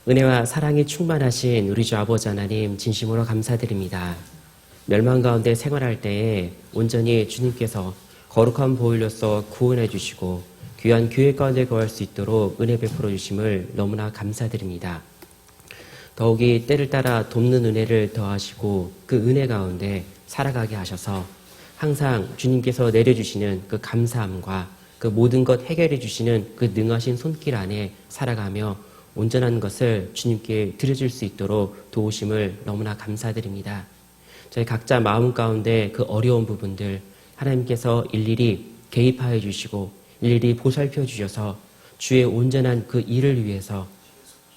은혜와 사랑이 충만하신 우리 주 아버지 하나님 진심으로 감사드립니다. 멸망 가운데 생활할 때에 온전히 주님께서 거룩한 보혈로서 구원해 주시고 귀한 교회 가운데 거할 수 있도록 은혜 베풀어 주심을 너무나 감사드립니다. 더욱이 때를 따라 돕는 은혜를 더하시고 그 은혜 가운데 살아가게 하셔서 항상 주님께서 내려주시는 그 감사함과 그 모든 것 해결해 주시는 그 능하신 손길 안에 살아가며 온전한 것을 주님께 드려줄 수 있도록 도우심을 너무나 감사드립니다. 저희 각자 마음 가운데 그 어려운 부분들 하나님께서 일일이 개입하여 주시고 일일이 보살펴 주셔서 주의 온전한 그 일을 위해서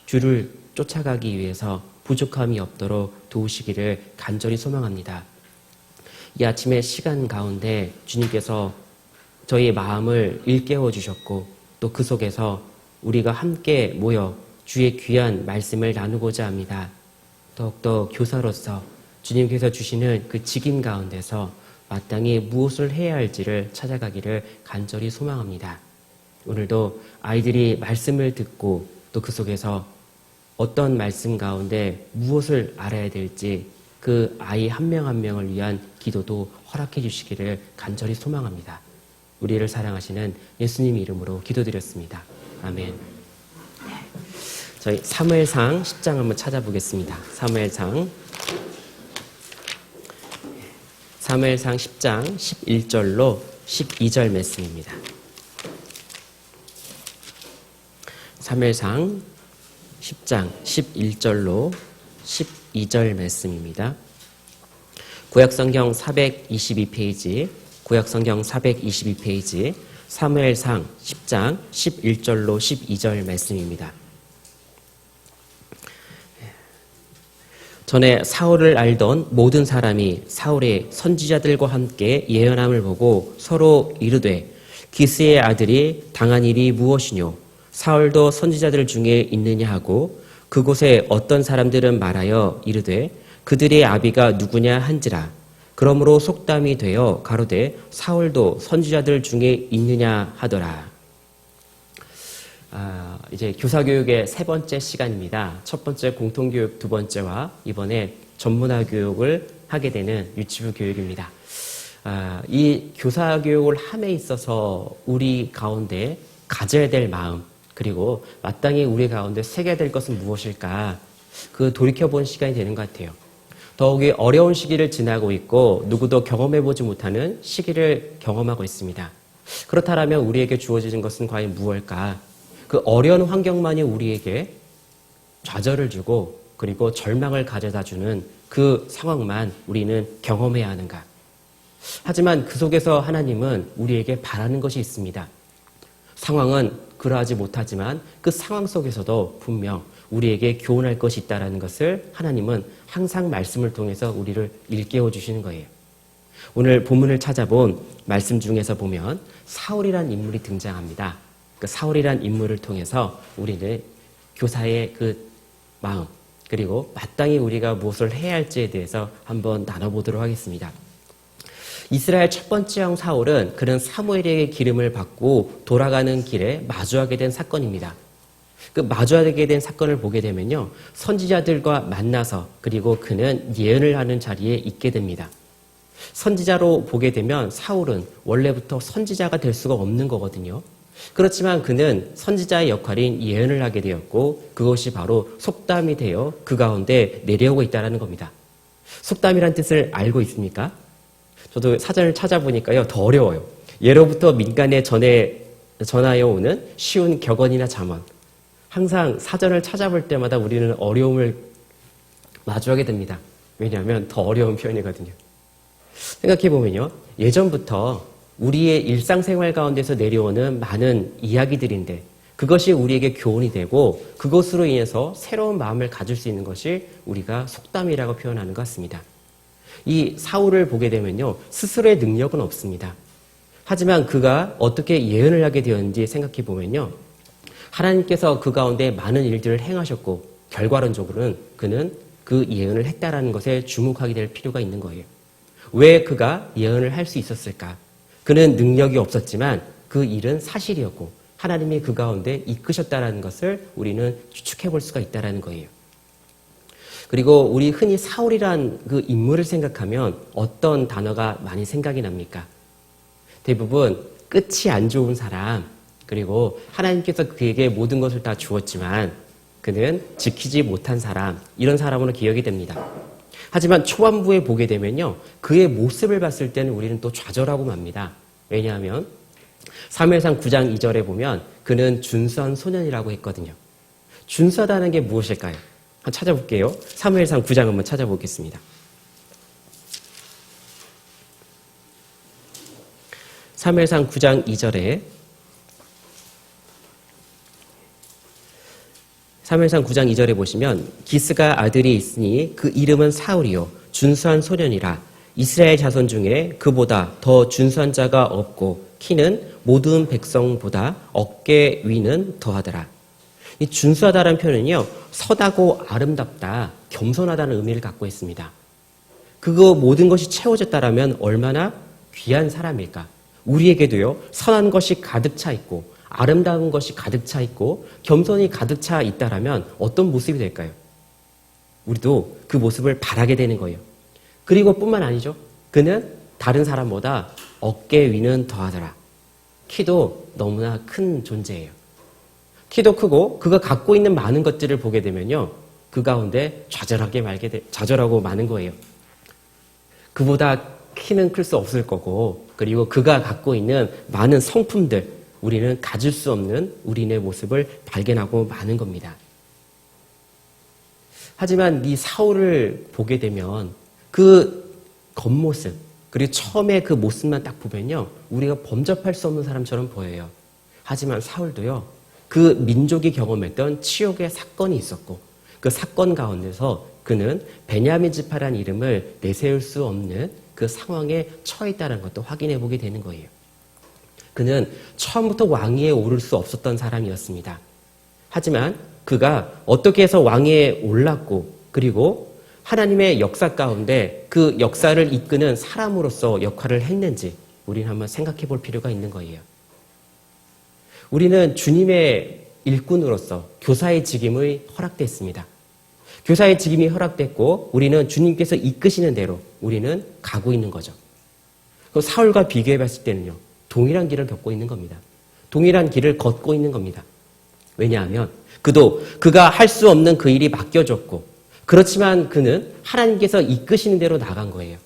주를 쫓아가기 위해서 부족함이 없도록 도우시기를 간절히 소망합니다. 이 아침의 시간 가운데 주님께서 저희의 마음을 일깨워 주셨고 또 그 속에서 우리가 함께 모여 주의 귀한 말씀을 나누고자 합니다. 더욱더 교사로서 주님께서 주시는 그 직임 가운데서 마땅히 무엇을 해야 할지를 찾아가기를 간절히 소망합니다. 오늘도 아이들이 말씀을 듣고 또 그 속에서 어떤 말씀 가운데 무엇을 알아야 될지 그 아이 한 명 한 명을 위한 기도도 허락해 주시기를 간절히 소망합니다. 우리를 사랑하시는 예수님 이름으로 기도드렸습니다. 아멘. 저희 사무엘상 10장 한번 찾아보겠습니다. 사무엘상 10장 11절로 12절 말씀입니다. 사무엘상 10장 11절로 12절 말씀입니다. 구약성경 422페이지, 구약성경 422페이지, 사무엘상 10장 11절로 12절 말씀입니다. 전에 사울을 알던 모든 사람이 사울의 선지자들과 함께 예언함을 보고 서로 이르되 기스의 아들이 당한 일이 무엇이뇨? 사울도 선지자들 중에 있느냐 하고 그곳에 어떤 사람들은 말하여 이르되 그들의 아비가 누구냐 한지라. 그러므로 속담이 되어 가로되 사울도 선지자들 중에 있느냐 하더라. 이제 교사교육의 세 번째 시간입니다. 첫 번째 공통교육 두 번째와 이번에 전문화 교육을 하게 되는 유치부 교육입니다. 이 교사교육을 함에 있어서 우리 가운데 가져야 될 마음 그리고 마땅히 우리 가운데 새겨야 될 것은 무엇일까 그 돌이켜본 시간이 되는 것 같아요. 더욱이 어려운 시기를 지나고 있고 누구도 경험해보지 못하는 시기를 경험하고 있습니다. 그렇다면 우리에게 주어지는 것은 과연 무엇일까? 그 어려운 환경만이 우리에게 좌절을 주고 그리고 절망을 가져다주는 그 상황만 우리는 경험해야 하는가? 하지만 그 속에서 하나님은 우리에게 바라는 것이 있습니다. 상황은 그러하지 못하지만 그 상황 속에서도 분명 우리에게 교훈할 것이 있다는 것을 하나님은 항상 말씀을 통해서 우리를 일깨워 주시는 거예요. 오늘 본문을 찾아본 말씀 중에서 보면 사울이라는 인물이 등장합니다. 그 사울이라는 인물을 통해서 우리는 교사의 그 마음 그리고 마땅히 우리가 무엇을 해야 할지에 대해서 한번 나눠보도록 하겠습니다. 이스라엘 첫 번째 왕 사울은 그는 사무엘에게 기름을 받고 돌아가는 길에 마주하게 된 사건입니다. 그 마주하게 된 사건을 보게 되면요. 선지자들과 만나서 그리고 그는 예언을 하는 자리에 있게 됩니다. 선지자로 보게 되면 사울은 원래부터 선지자가 될 수가 없는 거거든요. 그렇지만 그는 선지자의 역할인 예언을 하게 되었고 그것이 바로 속담이 되어 그 가운데 내려오고 있다는 겁니다. 속담이란 뜻을 알고 있습니까? 저도 사전을 찾아보니까요. 더 어려워요. 예로부터 민간에 전하여 오는 쉬운 격언이나 잠언. 항상 사전을 찾아볼 때마다 우리는 어려움을 마주하게 됩니다. 왜냐하면 더 어려운 표현이거든요. 생각해보면요. 예전부터 우리의 일상생활 가운데서 내려오는 많은 이야기들인데 그것이 우리에게 교훈이 되고 그것으로 인해서 새로운 마음을 가질 수 있는 것이 우리가 속담이라고 표현하는 것 같습니다. 이 사울을 보게 되면요. 스스로의 능력은 없습니다. 하지만 그가 어떻게 예언을 하게 되었는지 생각해 보면요. 하나님께서 그 가운데 많은 일들을 행하셨고 결과론적으로는 그는 그 예언을 했다라는 것에 주목하게 될 필요가 있는 거예요. 왜 그가 예언을 할 수 있었을까? 그는 능력이 없었지만 그 일은 사실이었고 하나님이 그 가운데 이끄셨다라는 것을 우리는 추측해 볼 수가 있다라는 거예요. 그리고 우리 흔히 사울이란 그 인물을 생각하면 어떤 단어가 많이 생각이 납니까? 대부분 끝이 안 좋은 사람, 그리고 하나님께서 그에게 모든 것을 다 주었지만 그는 지키지 못한 사람, 이런 사람으로 기억이 됩니다. 하지만 초반부에 보게 되면요, 그의 모습을 봤을 때는 우리는 또 좌절하고 맙니다. 왜냐하면 사무엘상 9장 2절에 보면 그는 준수한 소년이라고 했거든요. 준수하다는 게 무엇일까요? 한번 찾아볼게요. 사무엘상 9장 한번 찾아보겠습니다. 사무엘상 9장 2절에 사무엘상 9장 2절에 보시면 기스가 아들이 있으니 그 이름은 사울이요 준수한 소년이라 이스라엘 자손 중에 그보다 더 준수한 자가 없고 키는 모든 백성보다 어깨 위는 더하더라. 이 준수하다라는 표현은요, 선하고 아름답다, 겸손하다는 의미를 갖고 있습니다. 그거 모든 것이 채워졌다라면 얼마나 귀한 사람일까? 우리에게도요, 선한 것이 가득 차 있고 아름다운 것이 가득 차 있고 겸손이 가득 차 있다라면 어떤 모습이 될까요? 우리도 그 모습을 바라게 되는 거예요. 그리고 뿐만 아니죠. 그는 다른 사람보다 어깨 위는 더하더라. 키도 너무나 큰 존재예요. 키도 크고 그가 갖고 있는 많은 것들을 보게 되면요, 그 가운데 좌절하고 마는 거예요. 그보다 키는 클 수 없을 거고, 그리고 그가 갖고 있는 많은 성품들, 우리는 가질 수 없는 우리의 모습을 발견하고 마는 겁니다. 하지만 이 사울을 보게 되면 그 겉모습, 그리고 처음에 그 모습만 딱 보면요, 우리가 범접할 수 없는 사람처럼 보여요. 하지만 사울도요, 그 민족이 경험했던 치욕의 사건이 있었고 그 사건 가운데서 그는 베냐민 지파라는 이름을 내세울 수 없는 그 상황에 처해 있다는 것도 확인해 보게 되는 거예요. 그는 처음부터 왕위에 오를 수 없었던 사람이었습니다. 하지만 그가 어떻게 해서 왕위에 올랐고, 그리고 하나님의 역사 가운데 그 역사를 이끄는 사람으로서 역할을 했는지 우리는 한번 생각해 볼 필요가 있는 거예요. 우리는 주님의 일꾼으로서 교사의 직임이 허락됐습니다. 교사의 직임이 허락됐고 우리는 주님께서 이끄시는 대로 우리는 가고 있는 거죠. 사울과 비교해 봤을 때는요, 동일한 길을 겪고 있는 겁니다. 동일한 길을 걷고 있는 겁니다. 왜냐하면 그가 할 수 없는 그 일이 맡겨졌고, 그렇지만 그는 하나님께서 이끄시는 대로 나간 거예요.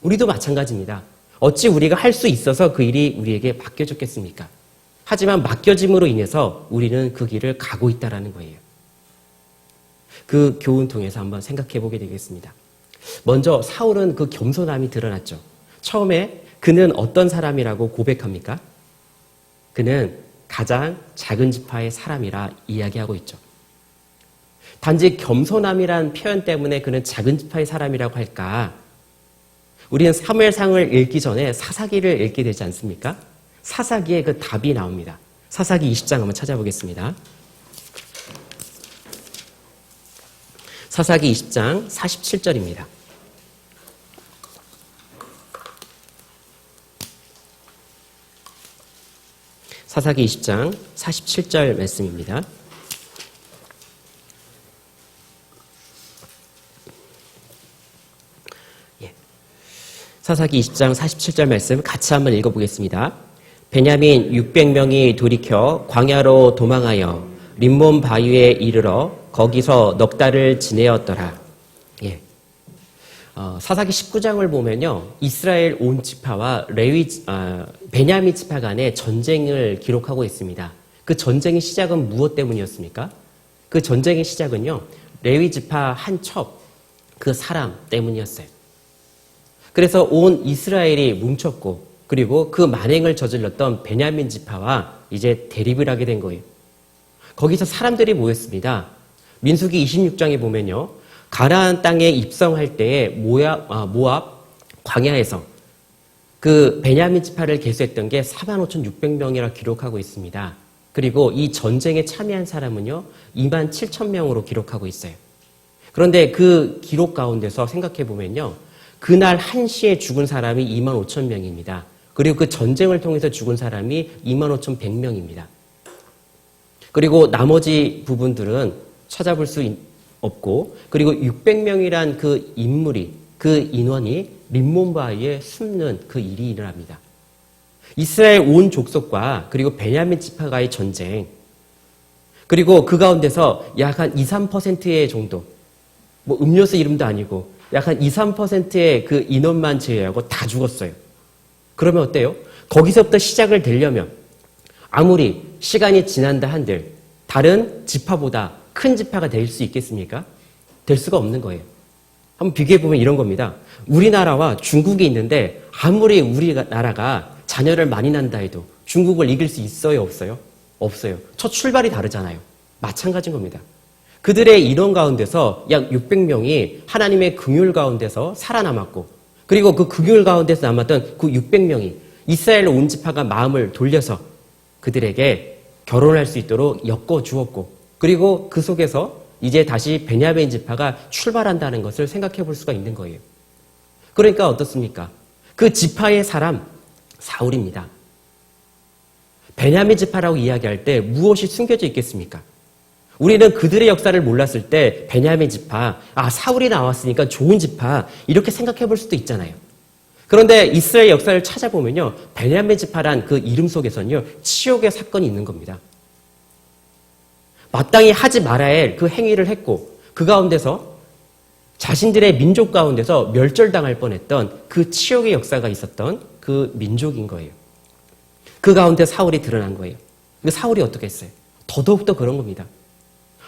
우리도 마찬가지입니다. 어찌 우리가 할 수 있어서 그 일이 우리에게 맡겨졌겠습니까? 하지만 맡겨짐으로 인해서 우리는 그 길을 가고 있다는 거예요. 그 교훈 통해서 한번 생각해 보게 되겠습니다. 먼저 사울은 그 겸손함이 드러났죠. 처음에 그는 어떤 사람이라고 고백합니까? 그는 가장 작은 지파의 사람이라 이야기하고 있죠. 단지 겸손함이란 표현 때문에 그는 작은 지파의 사람이라고 할까? 우리는 사무엘상을 읽기 전에 사사기를 읽게 되지 않습니까? 사사기에 그 답이 나옵니다. 사사기 20장 한번 찾아보겠습니다. 사사기 20장 47절입니다. 사사기 20장 47절 말씀입니다. 사사기 20장 47절 말씀 같이 한번 읽어보겠습니다. 베냐민 600명이 돌이켜 광야로 도망하여 림몬 바위에 이르러 거기서 넉 달을 지내었더라. 사사기 19장을 보면요, 이스라엘 온 지파와 베냐민 지파 간의 전쟁을 기록하고 있습니다. 그 전쟁의 시작은 무엇 때문이었습니까? 그 전쟁의 시작은요, 레위 지파 한 첩, 그 사람 때문이었어요. 그래서 온 이스라엘이 뭉쳤고, 그리고 그 만행을 저질렀던 베냐민 지파와 이제 대립을 하게 된 거예요. 거기서 사람들이 모였습니다. 민수기 26장에 보면요, 가나안 땅에 입성할 때에 모압 광야에서 그 베냐민 지파를 계수했던 게 45,600명이라 기록하고 있습니다. 그리고 이 전쟁에 참여한 사람은요, 27,000명으로 기록하고 있어요. 그런데 그 기록 가운데서 생각해 보면요, 그날 한시에 죽은 사람이 25,000명입니다. 그리고 그 전쟁을 통해서 죽은 사람이 25,100명입니다. 그리고 나머지 부분들은 찾아볼 수 없고, 그리고 600명이란 그 인물이, 그 인원이 림몬바위에 숨는 그 일이 일어납니다. 이스라엘 온 족속과 그리고 베냐민 지파가의 전쟁, 그리고 그 가운데서 약 한 2, 3%의 정도, 뭐 음료수 이름도 아니고 약 한 2, 3%의 그 인원만 제외하고 다 죽었어요. 그러면 어때요? 거기서부터 시작을 되려면 아무리 시간이 지난다 한들 다른 지파보다 큰 지파가 될 수 있겠습니까? 될 수가 없는 거예요. 한번 비교해보면 이런 겁니다. 우리나라와 중국이 있는데 아무리 우리나라가 자녀를 많이 낳는다 해도 중국을 이길 수 있어요? 없어요? 없어요. 첫 출발이 다르잖아요. 마찬가지인 겁니다. 그들의 인원 가운데서 약 600명이 하나님의 긍휼 가운데서 살아남았고, 그리고 그 긍휼 가운데서 남았던 그 600명이 이스라엘 온 지파가 마음을 돌려서 그들에게 결혼할 수 있도록 엮어 주었고, 그리고 그 속에서 이제 다시 베냐민 지파가 출발한다는 것을 생각해 볼 수가 있는 거예요. 그러니까 어떻습니까? 그 지파의 사람 사울입니다. 베냐민 지파라고 이야기할 때 무엇이 숨겨져 있겠습니까? 우리는 그들의 역사를 몰랐을 때 베냐민 지파, 사울이 나왔으니까 좋은 지파, 이렇게 생각해 볼 수도 있잖아요. 그런데 이스라엘 역사를 찾아보면요, 베냐민 지파란 그 이름 속에서는요, 치욕의 사건이 있는 겁니다. 마땅히 하지 말아야 할 그 행위를 했고, 그 가운데서 자신들의 민족 가운데서 멸절당할 뻔했던 그 치욕의 역사가 있었던 그 민족인 거예요. 그 가운데 사울이 드러난 거예요. 그 사울이 어떻게 했어요? 더더욱 더 그런 겁니다.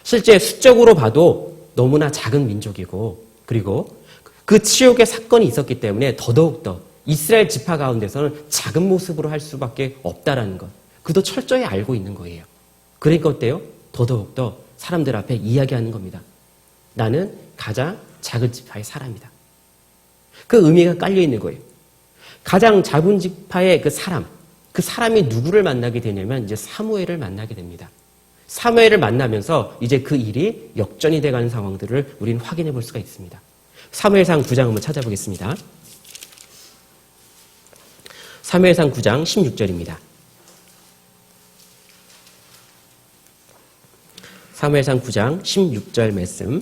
실제 수적으로 봐도 너무나 작은 민족이고, 그리고 그 치욕의 사건이 있었기 때문에 더더욱 더 이스라엘 지파 가운데서는 작은 모습으로 할 수밖에 없다라는 것, 그도 철저히 알고 있는 거예요. 그러니까 어때요? 더더욱 더 사람들 앞에 이야기하는 겁니다. 나는 가장 작은 지파의 사람이다. 그 의미가 깔려 있는 거예요. 가장 작은 지파의 그 사람이 누구를 만나게 되냐면 이제 사무엘을 만나게 됩니다. 사무엘을 만나면서 이제 그 일이 역전이 돼가는 상황들을 우리는 확인해 볼 수가 있습니다. 사무엘상 9장 한번 찾아보겠습니다. 사무엘상 9장 16절입니다. 사무엘상 9장 16절 말씀.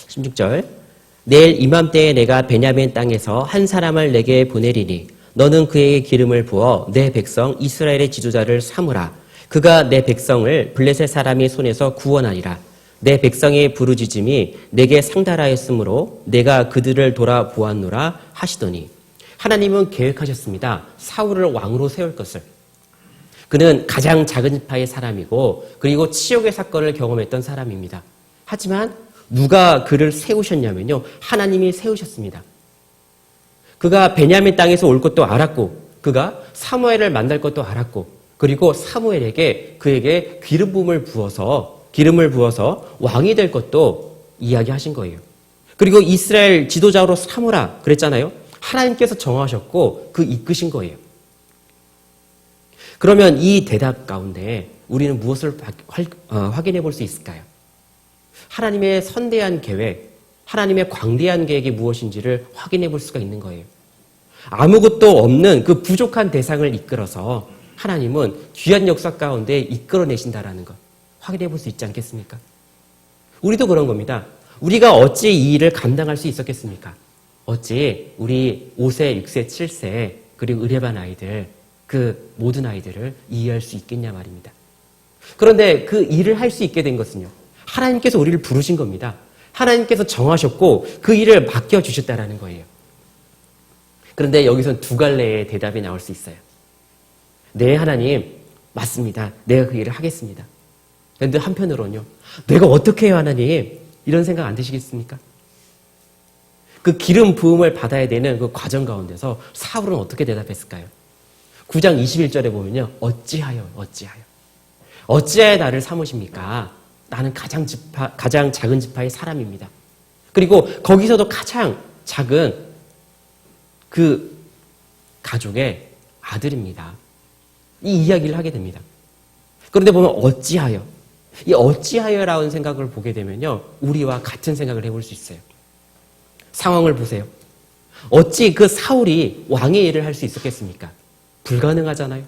16절. 내일 이맘때에 내가 베냐민 땅에서 한 사람을 내게 보내리니 너는 그에게 기름을 부어 내 백성 이스라엘의 지도자를 삼으라. 그가 내 백성을 블레셋 사람의 손에서 구원하리라. 내 백성의 부르짖음이 내게 상달하였으므로 내가 그들을 돌아보았노라 하시더니, 하나님은 계획하셨습니다. 사울을 왕으로 세울 것을. 그는 가장 작은 지파의 사람이고, 그리고 치욕의 사건을 경험했던 사람입니다. 하지만 누가 그를 세우셨냐면요, 하나님이 세우셨습니다. 그가 베냐민 땅에서 올 것도 알았고, 그가 사무엘을 만날 것도 알았고, 그리고 사무엘에게 그에게 기름을 부어서 왕이 될 것도 이야기하신 거예요. 그리고 이스라엘 지도자로 삼으라 그랬잖아요. 하나님께서 정하셨고 그 이끄신 거예요. 그러면 이 대답 가운데 우리는 무엇을 확인해 볼 수 있을까요? 하나님의 선대한 계획, 하나님의 광대한 계획이 무엇인지를 확인해 볼 수가 있는 거예요. 아무것도 없는 그 부족한 대상을 이끌어서 하나님은 귀한 역사 가운데 이끌어내신다라는 것 확인해 볼 수 있지 않겠습니까? 우리도 그런 겁니다. 우리가 어찌 이 일을 감당할 수 있었겠습니까? 어찌 우리 5세, 6세, 7세 그리고 의뢰반 아이들, 그 모든 아이들을 이해할 수 있겠냐 말입니다. 그런데 그 일을 할 수 있게 된 것은요, 하나님께서 우리를 부르신 겁니다. 하나님께서 정하셨고 그 일을 맡겨주셨다라는 거예요. 그런데 여기선 두 갈래의 대답이 나올 수 있어요. 네, 하나님, 맞습니다. 내가 그 일을 하겠습니다. 그런데 한편으로는요, 내가 어떻게 해요, 하나님? 이런 생각 안 드시겠습니까? 그 기름 부음을 받아야 되는 그 과정 가운데서 사울은 어떻게 대답했을까요? 9장 21절에 보면요, 어찌하여 나를 삼으십니까? 나는 가장 작은 지파의 사람입니다. 그리고 거기서도 가장 작은 그 가족의 아들입니다. 이 이야기를 하게 됩니다. 그런데 보면 어찌하여, 이 어찌하여라는 생각을 보게 되면요, 우리와 같은 생각을 해볼 수 있어요. 상황을 보세요. 어찌 그 사울이 왕의 일을 할 수 있었겠습니까? 불가능하잖아요.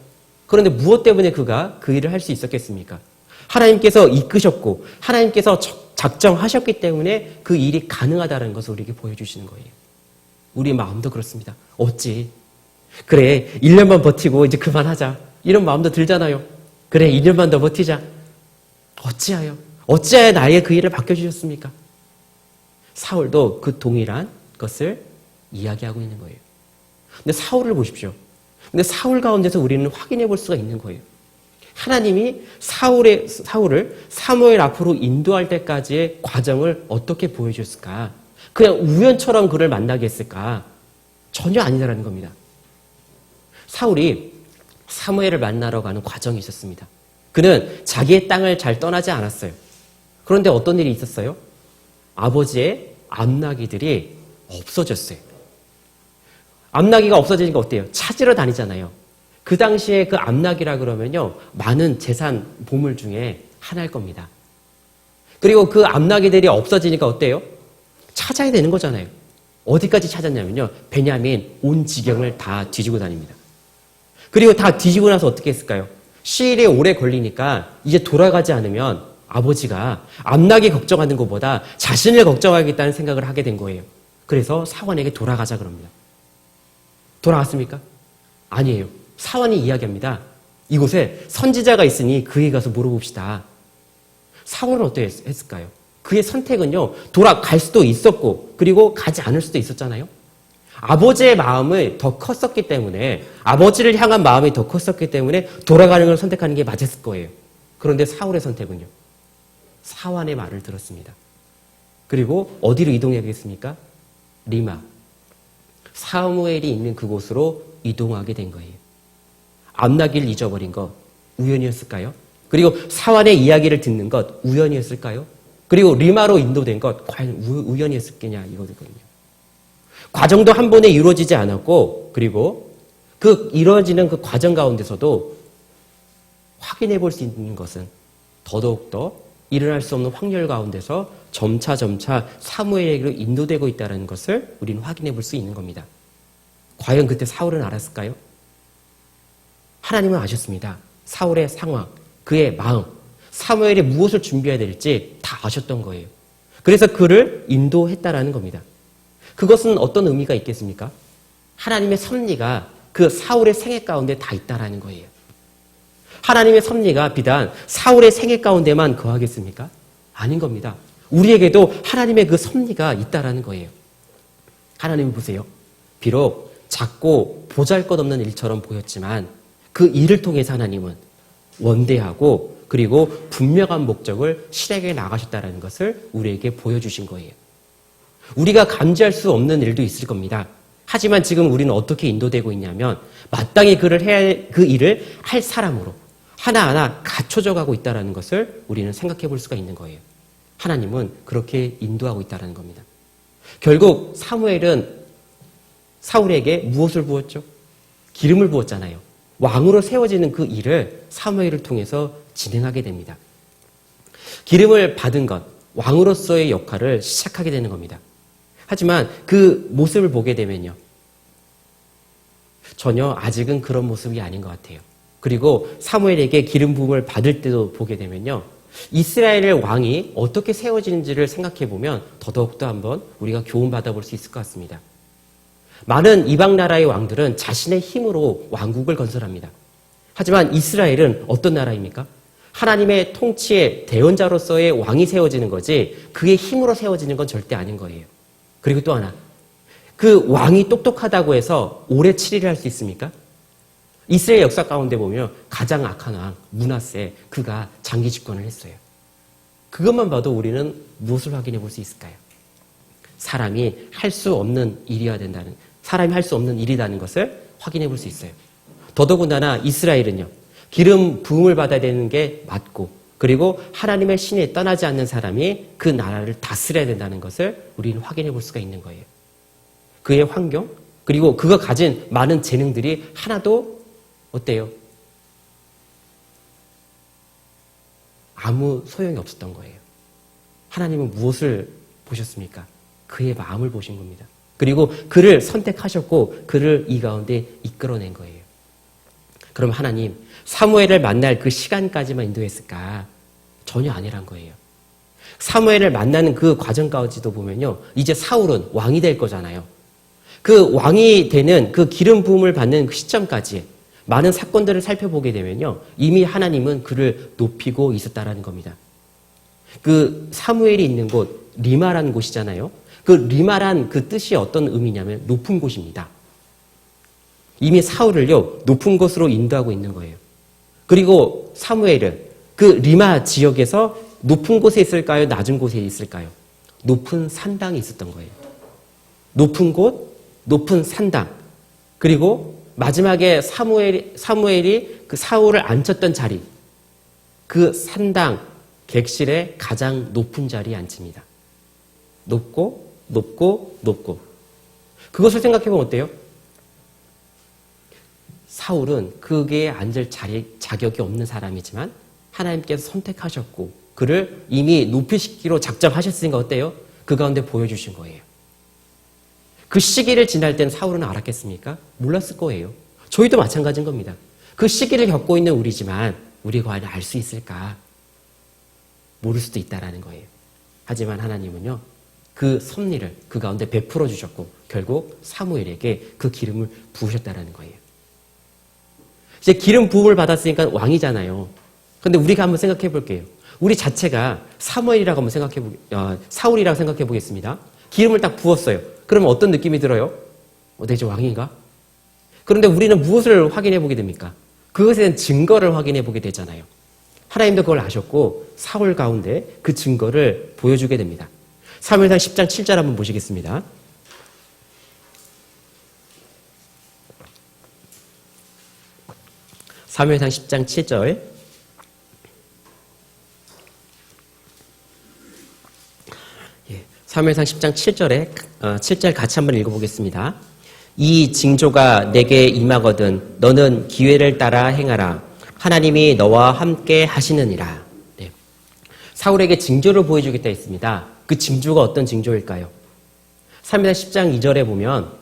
그런데 무엇 때문에 그가 그 일을 할 수 있었겠습니까? 하나님께서 이끄셨고 하나님께서 작정하셨기 때문에 그 일이 가능하다는 것을 우리에게 보여주시는 거예요. 우리 마음도 그렇습니다. 어찌 그래 1년만 버티고 이제 그만하자 이런 마음도 들잖아요. 그래 2년만 더 버티자. 어찌하여 나에게 그 일을 맡겨주셨습니까? 사울도 그 동일한 것을 이야기하고 있는 거예요. 근데 사울을 보십시오. 근데 사울 가운데서 우리는 확인해 볼 수가 있는 거예요. 하나님이 사울을 사무엘 앞으로 인도할 때까지의 과정을 어떻게 보여줬을까? 그냥 우연처럼 그를 만나게 했을까? 전혀 아니라는 겁니다. 사울이 사무엘을 만나러 가는 과정이 있었습니다. 그는 자기의 땅을 잘 떠나지 않았어요. 그런데 어떤 일이 있었어요? 아버지의 암나기들이 없어졌어요. 암나기가 없어지니까 어때요? 찾으러 다니잖아요. 그 당시에 그 암나기라 그러면요, 많은 재산, 보물 중에 하나일 겁니다. 그리고 그 암나기들이 없어지니까 어때요? 찾아야 되는 거잖아요. 어디까지 찾았냐면요, 베냐민 온 지경을 다 뒤지고 다닙니다. 그리고 다 뒤지고 나서 어떻게 했을까요? 시일이 오래 걸리니까 이제 돌아가지 않으면 아버지가 암나기 걱정하는 것보다 자신을 걱정하겠다는 생각을 하게 된 거예요. 그래서 사원에게 돌아가자 그럽니다. 돌아갔습니까? 아니에요. 사원이 이야기합니다. 이곳에 선지자가 있으니 그에 가서 물어봅시다. 사원은 어떻게 했을까요? 그의 선택은요, 돌아갈 수도 있었고, 그리고 가지 않을 수도 있었잖아요. 아버지의 마음이 더 컸었기 때문에, 아버지를 향한 마음이 더 컸었기 때문에 돌아가는 걸 선택하는 게 맞았을 거예요. 그런데 사울의 선택은요, 사원의 말을 들었습니다. 그리고 어디로 이동해야겠습니까? 리마. 사무엘이 있는 그곳으로 이동하게 된 거예요. 암나기를 잊어버린 것 우연이었을까요? 그리고 사환의 이야기를 듣는 것 우연이었을까요? 그리고 리마로 인도된 것 과연 우연이었겠냐 이거거든요. 과정도 한 번에 이루어지지 않았고, 그리고 그 이루어지는 그 과정 가운데서도 확인해 볼 수 있는 것은 더더욱더 일어날 수 없는 확률 가운데서 점차 사무엘에게로 인도되고 있다는 것을 우리는 확인해 볼 수 있는 겁니다. 과연 그때 사울은 알았을까요? 하나님은 아셨습니다. 사울의 상황, 그의 마음, 사무엘이 무엇을 준비해야 될지 다 아셨던 거예요. 그래서 그를 인도했다라는 겁니다. 그것은 어떤 의미가 있겠습니까? 하나님의 섭리가 그 사울의 생애 가운데 다 있다라는 거예요. 하나님의 섭리가 비단 사울의 생애 가운데만 거하겠습니까? 아닌 겁니다. 우리에게도 하나님의 그 섭리가 있다라는 거예요. 하나님 보세요. 비록 작고 보잘것없는 일처럼 보였지만 그 일을 통해서 하나님은 원대하고 그리고 분명한 목적을 실행해 나가셨다는 것을 우리에게 보여주신 거예요. 우리가 감지할 수 없는 일도 있을 겁니다. 하지만 지금 우리는 어떻게 인도되고 있냐면 마땅히 그 일을 할 사람으로 하나하나 갖춰져 가고 있다는 것을 우리는 생각해 볼 수가 있는 거예요. 하나님은 그렇게 인도하고 있다는 겁니다. 결국 사무엘은 사울에게 무엇을 부었죠? 기름을 부었잖아요. 왕으로 세워지는 그 일을 사무엘을 통해서 진행하게 됩니다. 기름을 받은 것, 왕으로서의 역할을 시작하게 되는 겁니다. 하지만 그 모습을 보게 되면요, 전혀 아직은 그런 모습이 아닌 것 같아요. 그리고 사무엘에게 기름 부음을 받을 때도 보게 되면요, 이스라엘의 왕이 어떻게 세워지는지를 생각해 보면 더더욱더 한번 우리가 교훈 받아볼 수 있을 것 같습니다. 많은 이방 나라의 왕들은 자신의 힘으로 왕국을 건설합니다. 하지만 이스라엘은 어떤 나라입니까? 하나님의 통치의 대언자로서의 왕이 세워지는 거지 그의 힘으로 세워지는 건 절대 아닌 거예요. 그리고 또 하나, 그 왕이 똑똑하다고 해서 오래 치리를 할 수 있습니까? 이스라엘 역사 가운데 보면 가장 악한 왕 므낫세, 그가 장기 집권을 했어요. 그것만 봐도 우리는 무엇을 확인해 볼 수 있을까요? 사람이 할 수 없는 일이어야 된다는, 사람이 할 수 없는 일이라는 것을 확인해 볼 수 있어요. 더더군다나 이스라엘은요, 기름 부음을 받아야 되는 게 맞고, 그리고 하나님의 신에 떠나지 않는 사람이 그 나라를 다스려야 된다는 것을 우리는 확인해 볼 수가 있는 거예요. 그의 환경, 그리고 그가 가진 많은 재능들이 하나도 어때요? 아무 소용이 없었던 거예요. 하나님은 무엇을 보셨습니까? 그의 마음을 보신 겁니다. 그리고 그를 선택하셨고 그를 이 가운데 이끌어낸 거예요. 그럼 하나님, 사무엘을 만날 그 시간까지만 인도했을까? 전혀 아니란 거예요. 사무엘을 만나는 그 과정까지도 보면요. 이제 사울은 왕이 될 거잖아요. 그 왕이 되는 그 기름 부음을 받는 그 시점까지 많은 사건들을 살펴보게 되면요. 이미 하나님은 그를 높이고 있었다라는 겁니다. 그 사무엘이 있는 곳, 리마라는 곳이잖아요. 그 리마란 그 뜻이 어떤 의미냐면 높은 곳입니다. 이미 사울을요, 높은 곳으로 인도하고 있는 거예요. 그리고 사무엘은 그 리마 지역에서 높은 곳에 있을까요? 낮은 곳에 있을까요? 높은 산당에 있었던 거예요. 높은 곳, 높은 산당. 그리고 마지막에 사무엘이 그 사울을 앉혔던 자리, 그 산당, 객실의 가장 높은 자리에 앉힙니다. 높고, 높고, 높고. 그것을 생각해보면 어때요? 사울은 그게 앉을 자격이 없는 사람이지만 하나님께서 선택하셨고 그를 이미 높이시키로 작정하셨으니까 어때요? 그 가운데 보여주신 거예요. 그 시기를 지날 때는 사울은 알았겠습니까? 몰랐을 거예요. 저희도 마찬가지인 겁니다. 그 시기를 겪고 있는 우리지만 우리가 과연 알 수 있을까? 모를 수도 있다라는 거예요. 하지만 하나님은요. 그 섭리를 그 가운데 베풀어 주셨고 결국 사무엘에게 그 기름을 부으셨다라는 거예요. 이제 기름 부음을 받았으니까 왕이잖아요. 근데 우리가 한번 생각해 볼게요. 우리 자체가 사무엘이라고 한번 사울이라고 생각해 보겠습니다. 기름을 딱 부었어요. 그러면 어떤 느낌이 들어요? 내가 이제 왕인가? 그런데 우리는 무엇을 확인해 보게 됩니까? 그것에 대한 증거를 확인해 보게 되잖아요. 하나님도 그걸 아셨고 사울 가운데 그 증거를 보여주게 됩니다. 사무엘상 10장 7절 한번 보시겠습니다. 사무엘상 10장 7절. 사무엘상 10장 7절에 7절 같이 한번 읽어보겠습니다. 이 징조가 내게 임하거든 너는 기회를 따라 행하라. 하나님이 너와 함께 하시느니라. 네. 사울에게 징조를 보여주겠다 했습니다. 그 징조가 어떤 징조일까요? 사무엘상 10장 2절에 보면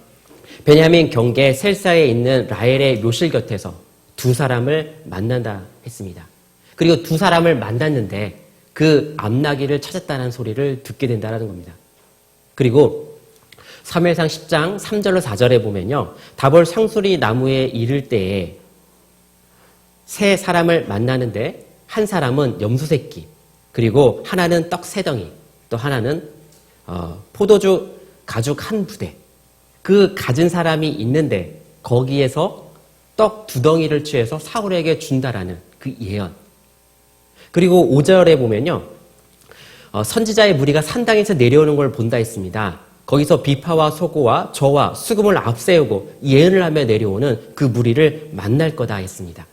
베냐민 경계 셀사에 있는 라헬의 묘실 곁에서 두 사람을 만난다 했습니다. 그리고 두 사람을 만났는데 그 암나귀를 찾았다는 소리를 듣게 된다는 겁니다. 그리고 사무엘상 10장 3절로 4절에 보면요. 다볼 상수리 나무에 이를 때에 세 사람을 만나는데 한 사람은 염소 새끼, 그리고 하나는 떡 세 덩이, 또 하나는 포도주 가죽 한 부대. 그 가진 사람이 있는데 거기에서 떡 두 덩이를 취해서 사울에게 준다라는 그 예언. 그리고 5절에 보면요. 선지자의 무리가 산당에서 내려오는 걸 본다 했습니다. 거기서 비파와 소고와 저와 수금을 앞세우고 예언을 하며 내려오는 그 무리를 만날 거다 했습니다.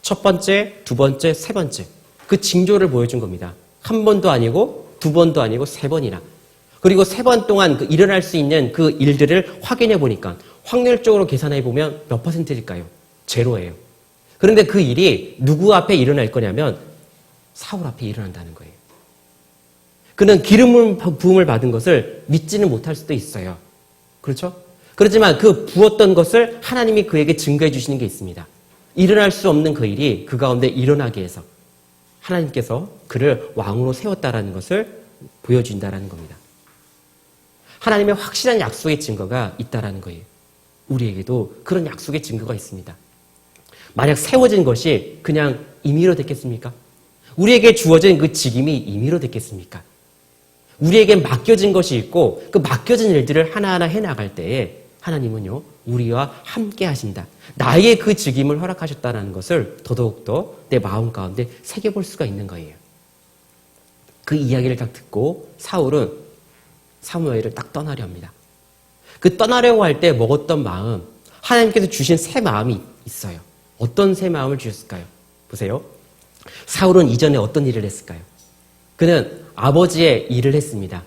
첫 번째, 두 번째, 세 번째. 그 징조를 보여준 겁니다. 한 번도 아니고 두 번도 아니고 세 번이나. 그리고 세 번 동안 일어날 수 있는 그 일들을 확인해 보니까 확률적으로 계산해 보면 몇 퍼센트일까요? 제로예요. 그런데 그 일이 누구 앞에 일어날 거냐면 사울 앞에 일어난다는 거예요. 그는 기름 부음을 받은 것을 믿지는 못할 수도 있어요. 그렇죠? 그렇지만 그 부었던 것을 하나님이 그에게 증거해 주시는 게 있습니다. 일어날 수 없는 그 일이 그 가운데 일어나게 해서 하나님께서 그를 왕으로 세웠다라는 것을 보여준다라는 겁니다. 하나님의 확실한 약속의 증거가 있다라는 거예요. 우리에게도 그런 약속의 증거가 있습니다. 만약 세워진 것이 그냥 임의로 됐겠습니까? 우리에게 주어진 그 직임이 임의로 됐겠습니까? 우리에게 맡겨진 것이 있고 그 맡겨진 일들을 하나하나 해나갈 때에 하나님은요, 우리와 함께 하신다. 나에게 그 직임을 허락하셨다는 것을 더더욱더 내 마음 가운데 새겨볼 수가 있는 거예요. 그 이야기를 딱 듣고 사울은 사무엘을 딱 떠나려 합니다. 그 떠나려고 할 때 먹었던 마음, 하나님께서 주신 새 마음이 있어요. 어떤 새 마음을 주셨을까요? 보세요. 사울은 이전에 어떤 일을 했을까요? 그는 아버지의 일을 했습니다.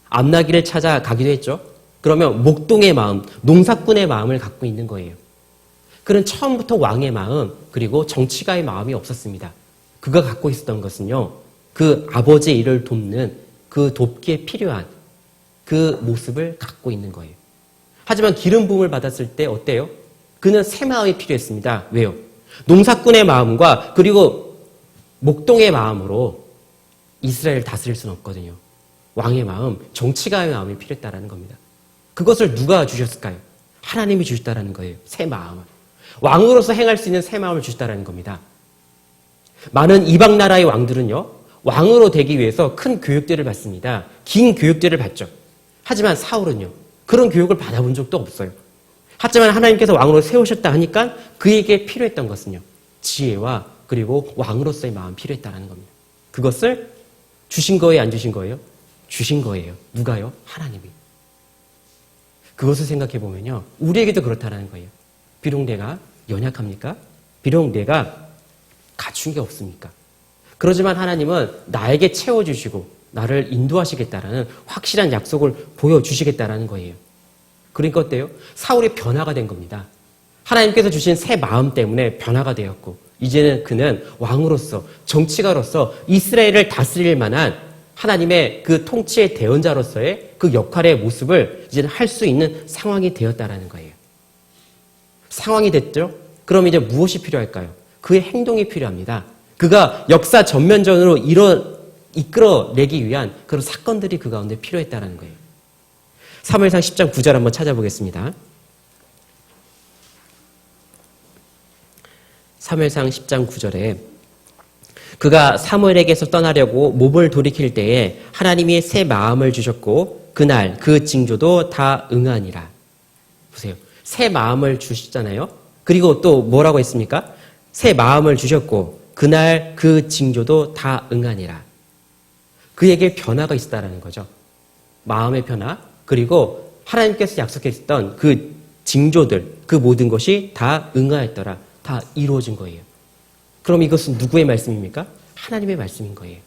암나귀를 찾아 가기도 했죠. 그러면 목동의 마음, 농사꾼의 마음을 갖고 있는 거예요. 그는 처음부터 왕의 마음, 그리고 정치가의 마음이 없었습니다. 그가 갖고 있었던 것은요, 그 아버지의 일을 돕는 그 돕기에 필요한 그 모습을 갖고 있는 거예요. 하지만 기름 부음을 받았을 때 어때요? 그는 새 마음이 필요했습니다. 왜요? 농사꾼의 마음과 그리고 목동의 마음으로 이스라엘을 다스릴 수는 없거든요. 왕의 마음, 정치가의 마음이 필요했다라는 겁니다. 그것을 누가 주셨을까요? 하나님이 주셨다라는 거예요. 새 마음을. 왕으로서 행할 수 있는 새 마음을 주셨다라는 겁니다. 많은 이방 나라의 왕들은요, 왕으로 되기 위해서 큰 교육들을 받습니다. 긴 교육들을 받죠. 하지만 사울은요, 그런 교육을 받아본 적도 없어요. 하지만 하나님께서 왕으로 세우셨다 하니까 그에게 필요했던 것은요, 지혜와 그리고 왕으로서의 마음이 필요했다는 겁니다. 그것을 주신 거예요, 안 주신 거예요? 주신 거예요. 누가요? 하나님이. 그것을 생각해 보면요, 우리에게도 그렇다는 거예요. 비록 내가 연약합니까? 비록 내가 갖춘 게 없습니까? 그러지만 하나님은 나에게 채워주시고 나를 인도하시겠다라는 확실한 약속을 보여주시겠다라는 거예요. 그러니까 어때요? 사울이 변화가 된 겁니다. 하나님께서 주신 새 마음 때문에 변화가 되었고 이제는 그는 왕으로서 정치가로서 이스라엘을 다스릴 만한 하나님의 그 통치의 대언자로서의 그 역할의 모습을 이제는 할 수 있는 상황이 되었다라는 거예요. 상황이 됐죠? 그럼 이제 무엇이 필요할까요? 그의 행동이 필요합니다. 그가 역사 전면전으로 이끌어내기 위한 그런 사건들이 그 가운데 필요했다는 거예요. 사무엘상 10장 9절 한번 찾아보겠습니다. 사무엘상 10장 9절에 그가 사무엘에게서 떠나려고 몸을 돌이킬 때에 하나님이 새 마음을 주셨고 그날 그 징조도 다 응하니라. 보세요. 새 마음을 주시잖아요. 그리고 또 뭐라고 했습니까? 새 마음을 주셨고 그날 그 징조도 다 응하니라. 그에게 변화가 있었다라는 거죠. 마음의 변화, 그리고 하나님께서 약속했던 그 징조들, 그 모든 것이 다 응하였더라. 다 이루어진 거예요. 그럼 이것은 누구의 말씀입니까? 하나님의 말씀인 거예요.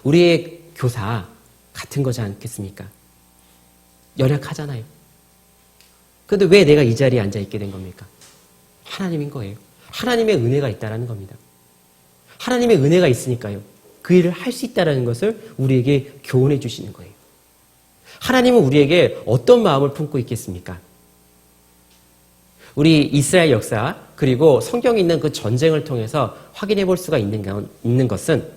우리의 교사 같은 거지 않겠습니까? 연약하잖아요. 그런데 왜 내가 이 자리에 앉아있게 된 겁니까? 하나님인 거예요. 하나님의 은혜가 있다는 겁니다. 하나님의 은혜가 있으니까요. 그 일을 할 수 있다는 것을 우리에게 교훈해 주시는 거예요. 하나님은 우리에게 어떤 마음을 품고 있겠습니까? 우리 이스라엘 역사 그리고 성경에 있는 그 전쟁을 통해서 확인해 볼 수가 있는 것은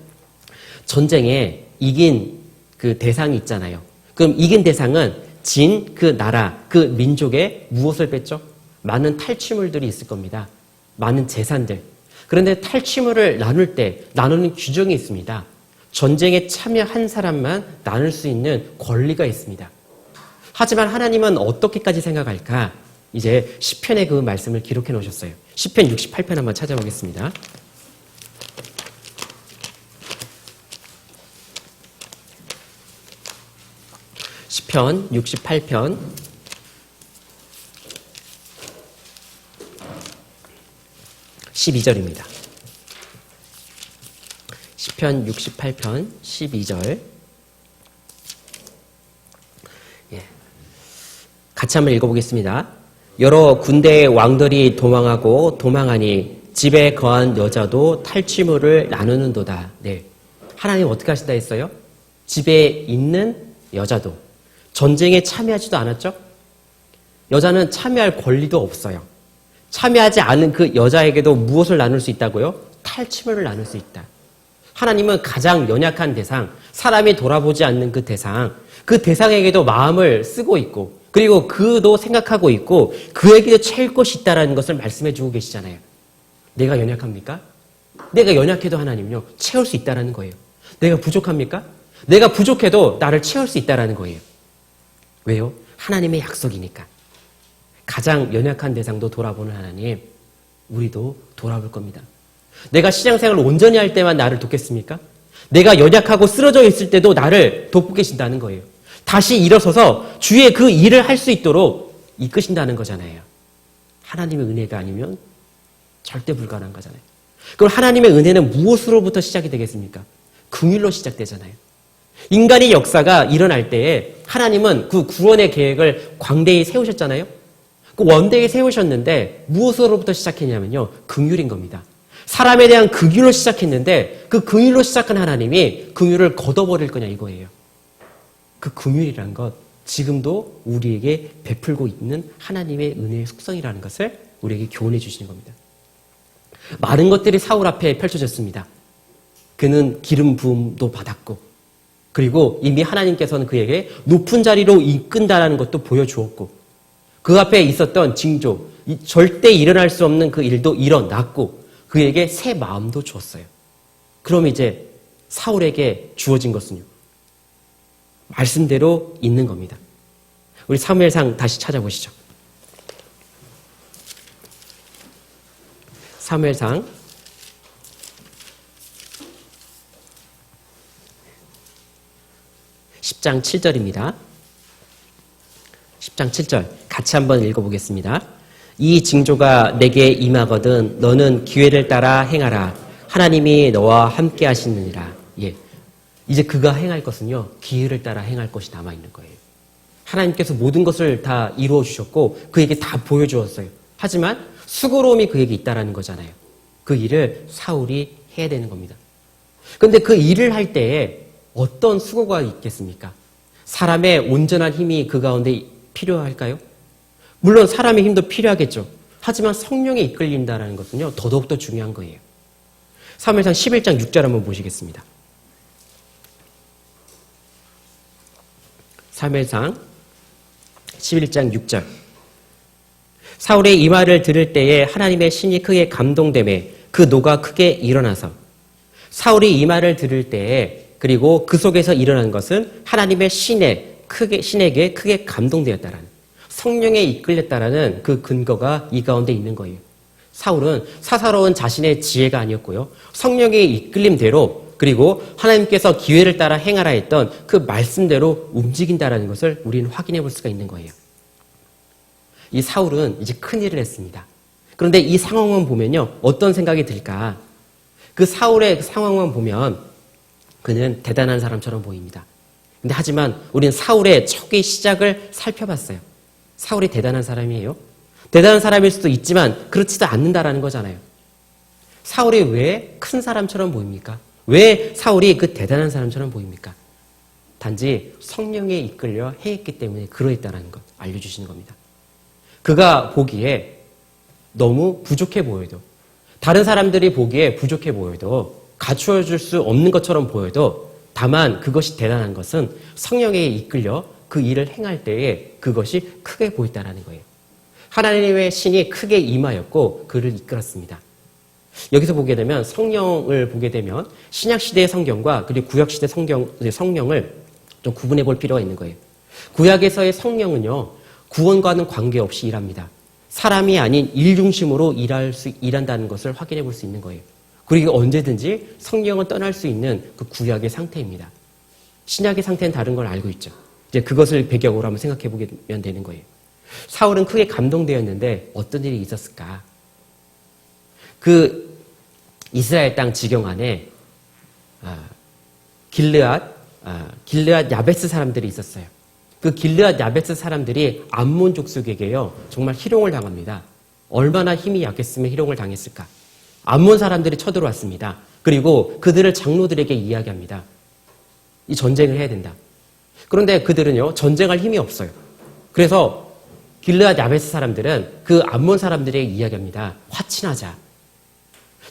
전쟁에 이긴 그 대상이 있잖아요. 그럼 이긴 대상은 진 그 나라, 그 민족에 무엇을 뺐죠? 많은 탈취물들이 있을 겁니다. 많은 재산들. 그런데 탈취물을 나눌 때 나누는 규정이 있습니다. 전쟁에 참여한 사람만 나눌 수 있는 권리가 있습니다. 하지만 하나님은 어떻게까지 생각할까? 이제 시편의 그 말씀을 기록해 놓으셨어요. 시편 68편 한번 찾아보겠습니다. 시편 68편 12절입니다. 시편 68편 12절. 같이 한번 읽어보겠습니다. 여러 군대의 왕들이 도망하고 도망하니 집에 거한 여자도 탈취물을 나누는도다. 네. 하나님 어떻게 하신다 했어요? 집에 있는 여자도. 전쟁에 참여하지도 않았죠? 여자는 참여할 권리도 없어요. 참여하지 않은 그 여자에게도 무엇을 나눌 수 있다고요? 탈취물을 나눌 수 있다. 하나님은 가장 연약한 대상, 사람이 돌아보지 않는 그 대상에게도 마음을 쓰고 있고 그리고 그도 생각하고 있고 그에게도 채울 것이 있다는 것을 말씀해 주고 계시잖아요. 내가 연약합니까? 내가 연약해도 하나님요 채울 수 있다는 거예요. 내가 부족합니까? 내가 부족해도 나를 채울 수 있다는 거예요. 왜요? 하나님의 약속이니까. 가장 연약한 대상도 돌아보는 하나님, 우리도 돌아볼 겁니다. 내가 신앙생활을 온전히 할 때만 나를 돕겠습니까? 내가 연약하고 쓰러져 있을 때도 나를 돕고 계신다는 거예요. 다시 일어서서 주의 그 일을 할 수 있도록 이끄신다는 거잖아요. 하나님의 은혜가 아니면 절대 불가능한 거잖아요. 그럼 하나님의 은혜는 무엇으로부터 시작이 되겠습니까? 긍휼로 시작되잖아요. 인간의 역사가 일어날 때에 하나님은 그 구원의 계획을 광대히 세우셨잖아요. 그 원대히 세우셨는데 무엇으로부터 시작했냐면요. 긍휼인 겁니다. 사람에 대한 긍휼로 시작했는데 그 긍휼로 시작한 하나님이 긍휼을 걷어버릴 거냐 이거예요. 그 긍휼이란 것 지금도 우리에게 베풀고 있는 하나님의 은혜의 속성이라는 것을 우리에게 교훈해 주시는 겁니다. 많은 것들이 사울 앞에 펼쳐졌습니다. 그는 기름 부음도 받았고, 그리고 이미 하나님께서는 그에게 높은 자리로 이끈다라는 것도 보여주었고, 그 앞에 있었던 징조, 절대 일어날 수 없는 그 일도 일어났고, 그에게 새 마음도 주었어요. 그럼 이제 사울에게 주어진 것은요, 말씀대로 있는 겁니다. 우리 사무엘상 다시 찾아보시죠. 사무엘상 10장 7절입니다. 10장 7절 같이 한번 읽어보겠습니다. 이 징조가 내게 임하거든 너는 기회를 따라 행하라. 하나님이 너와 함께 하시느니라. 예. 이제 그가 행할 것은요, 기회를 따라 행할 것이 남아있는 거예요. 하나님께서 모든 것을 다 이루어 주셨고 그에게 다 보여주었어요. 하지만 수고로움이 그에게 있다라는 거잖아요. 그 일을 사울이 해야 되는 겁니다. 그런데 그 일을 할 때에 어떤 수고가 있겠습니까? 사람의 온전한 힘이 그 가운데 필요할까요? 물론 사람의 힘도 필요하겠죠. 하지만 성령에 이끌린다는 것은요, 더더욱더 중요한 거예요. 사무엘상 11장 6절 한번 보시겠습니다. 사무엘상 11장 6절. 사울의 이 말을 들을 때에 하나님의 신이 크게 감동되매 그 노가 크게 일어나서, 사울이 이 말을 들을 때에, 그리고 그 속에서 일어난 것은 하나님의 신에게 크게 감동되었다라는, 성령에 이끌렸다라는 그 근거가 이 가운데 있는 거예요. 사울은 사사로운 자신의 지혜가 아니었고요, 성령의 이끌림대로, 그리고 하나님께서 기회를 따라 행하라 했던 그 말씀대로 움직인다라는 것을 우리는 확인해 볼 수가 있는 거예요. 이 사울은 이제 큰일을 했습니다. 그런데 이 상황만 보면요, 어떤 생각이 들까? 그 사울의 상황만 보면 그는 대단한 사람처럼 보입니다. 근데 하지만 우리는 사울의 초기 시작을 살펴봤어요. 사울이 대단한 사람이에요? 대단한 사람일 수도 있지만 그렇지도 않는다라는 거잖아요. 사울이 왜 큰 사람처럼 보입니까? 왜 사울이 그 대단한 사람처럼 보입니까? 단지 성령에 이끌려 행했기 때문에 그러했다는 것 알려주시는 겁니다. 그가 보기에 너무 부족해 보여도, 다른 사람들이 보기에 부족해 보여도, 갖추어줄 수 없는 것처럼 보여도, 다만 그것이 대단한 것은 성령에 이끌려 그 일을 행할 때에 그것이 크게 보였다는 거예요. 하나님의 신이 크게 임하였고 그를 이끌었습니다. 여기서 보게 되면, 성령을 보게 되면 신약시대의 성경과 그리고 구약시대 성령을 좀 구분해 볼 필요가 있는 거예요. 구약에서의 성령은요, 구원과는 관계없이 일합니다. 사람이 아닌 일 중심으로 일한다는 것을 확인해 볼 수 있는 거예요. 그리고 언제든지 성령은 떠날 수 있는 그 구약의 상태입니다. 신약의 상태는 다른 걸 알고 있죠. 이제 그것을 배경으로 한번 생각해 보면 되는 거예요. 사울은 크게 감동되었는데 어떤 일이 있었을까? 그 이스라엘 땅 지경 안에 길르앗 야베스 사람들이 있었어요. 그 길르앗 야베스 사람들이 암몬 족속에게요, 정말 희롱을 당합니다. 얼마나 힘이 약했으면 희롱을 당했을까? 암몬 사람들이 쳐들어왔습니다. 그리고 그들을 장로들에게 이야기합니다. 이 전쟁을 해야 된다. 그런데 그들은요, 전쟁할 힘이 없어요. 그래서 길르앗 야베스 사람들은 그 암몬 사람들에게 이야기합니다. 화친하자.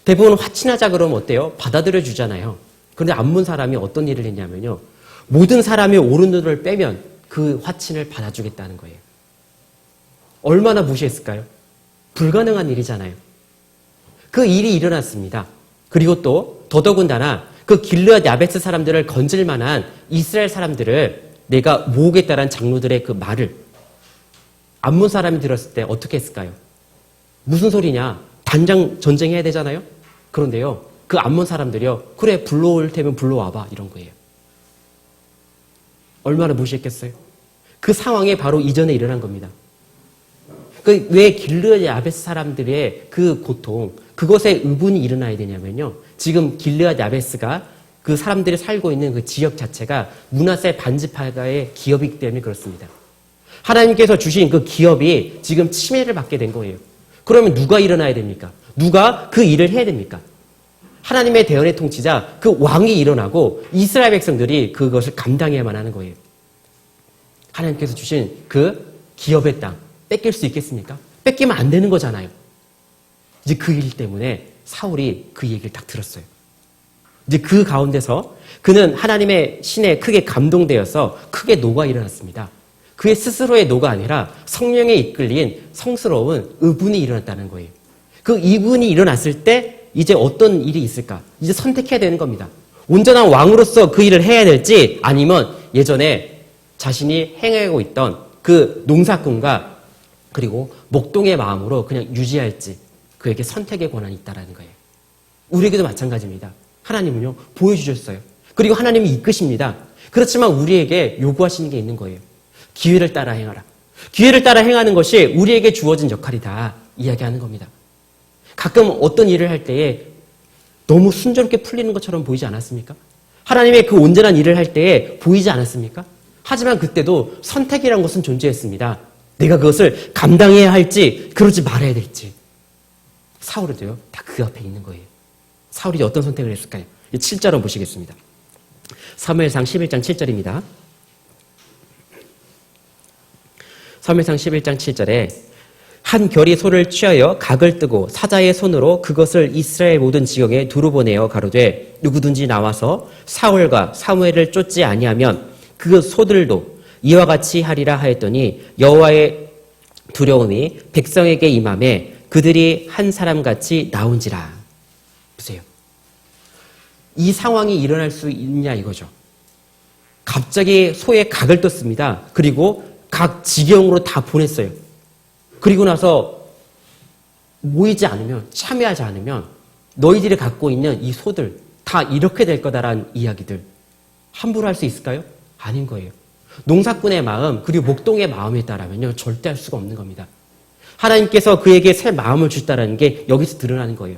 대부분 화친하자 그러면 어때요? 받아들여 주잖아요. 그런데 암몬 사람이 어떤 일을 했냐면요, 모든 사람이 옳은 눈을 빼면 그 화친을 받아주겠다는 거예요. 얼마나 무시했을까요? 불가능한 일이잖아요. 그 일이 일어났습니다. 그리고 또 더더군다나 그 길르앗 야베스 사람들을 건질 만한 이스라엘 사람들을 내가 모으겠다라는 장로들의 그 말을 암몬 사람이 들었을 때 어떻게 했을까요? 무슨 소리냐? 당장 전쟁해야 되잖아요? 그런데요, 그 암몬 사람들이요, 그래, 불러올 테면 불러와봐, 이런 거예요. 얼마나 무시했겠어요? 그 상황에 바로 이전에 일어난 겁니다. 왜 길르앗 야베스 사람들의 그 고통, 그것에 의분이 일어나야 되냐면요, 지금 길르앗 야베스가 그 사람들이 살고 있는 그 지역 자체가 므낫세 반지파가의 기업이기 때문에 그렇습니다. 하나님께서 주신 그 기업이 지금 침해를 받게 된 거예요. 그러면 누가 일어나야 됩니까? 누가 그 일을 해야 됩니까? 하나님의 대언의 통치자, 그 왕이 일어나고 이스라엘 백성들이 그것을 감당해야만 하는 거예요. 하나님께서 주신 그 기업의 땅 뺏길 수 있겠습니까? 뺏기면 안 되는 거잖아요. 이제 그 일 때문에 사울이 그 얘기를 딱 들었어요. 이제 그 가운데서 그는 하나님의 신에 크게 감동되어서 크게 노가 일어났습니다. 그의 스스로의 노가 아니라 성령에 이끌린 성스러운 의분이 일어났다는 거예요. 그 이분이 일어났을 때 이제 어떤 일이 있을까? 이제 선택해야 되는 겁니다. 온전한 왕으로서 그 일을 해야 될지 아니면 예전에 자신이 행하고 있던 그 농사꾼과 그리고 목동의 마음으로 그냥 유지할지 그에게 선택의 권한이 있다는 거예요. 우리에게도 마찬가지입니다. 하나님은요 보여주셨어요. 그리고 하나님이 이끄십니다. 그렇지만 우리에게 요구하시는 게 있는 거예요. 기회를 따라 행하라. 기회를 따라 행하는 것이 우리에게 주어진 역할이다 이야기하는 겁니다. 가끔 어떤 일을 할 때에 너무 순조롭게 풀리는 것처럼 보이지 않았습니까? 하나님의 그 온전한 일을 할 때에 보이지 않았습니까? 하지만 그때도 선택이란 것은 존재했습니다. 내가 그것을 감당해야 할지 그러지 말아야 될지. 사울도요 다 그 앞에 있는 거예요. 사울이 어떤 선택을 했을까요? 7절을 보시겠습니다. 사무엘상 11장 7절입니다. 사무엘상 11장 7절에 한 결이 소를 취하여 각을 뜨고 사자의 손으로 그것을 이스라엘 모든 지경에 두루 보내어 가로되 누구든지 나와서 사울과 사무엘을 쫓지 아니하면 그 소들도 이와 같이 하리라 하였더니 여호와의 두려움이 백성에게 임함에 그들이 한 사람같이 나온지라. 보세요. 이 상황이 일어날 수 있냐 이거죠. 갑자기 소의 각을 떴습니다. 그리고 각 지경으로 다 보냈어요. 그리고 나서 모이지 않으면, 참여하지 않으면 너희들이 갖고 있는 이 소들 다 이렇게 될 거다라는 이야기들 함부로 할 수 있을까요? 아닌 거예요. 농사꾼의 마음 그리고 목동의 마음에 따라면요 절대 할 수가 없는 겁니다. 하나님께서 그에게 새 마음을 주셨다는 게 여기서 드러나는 거예요.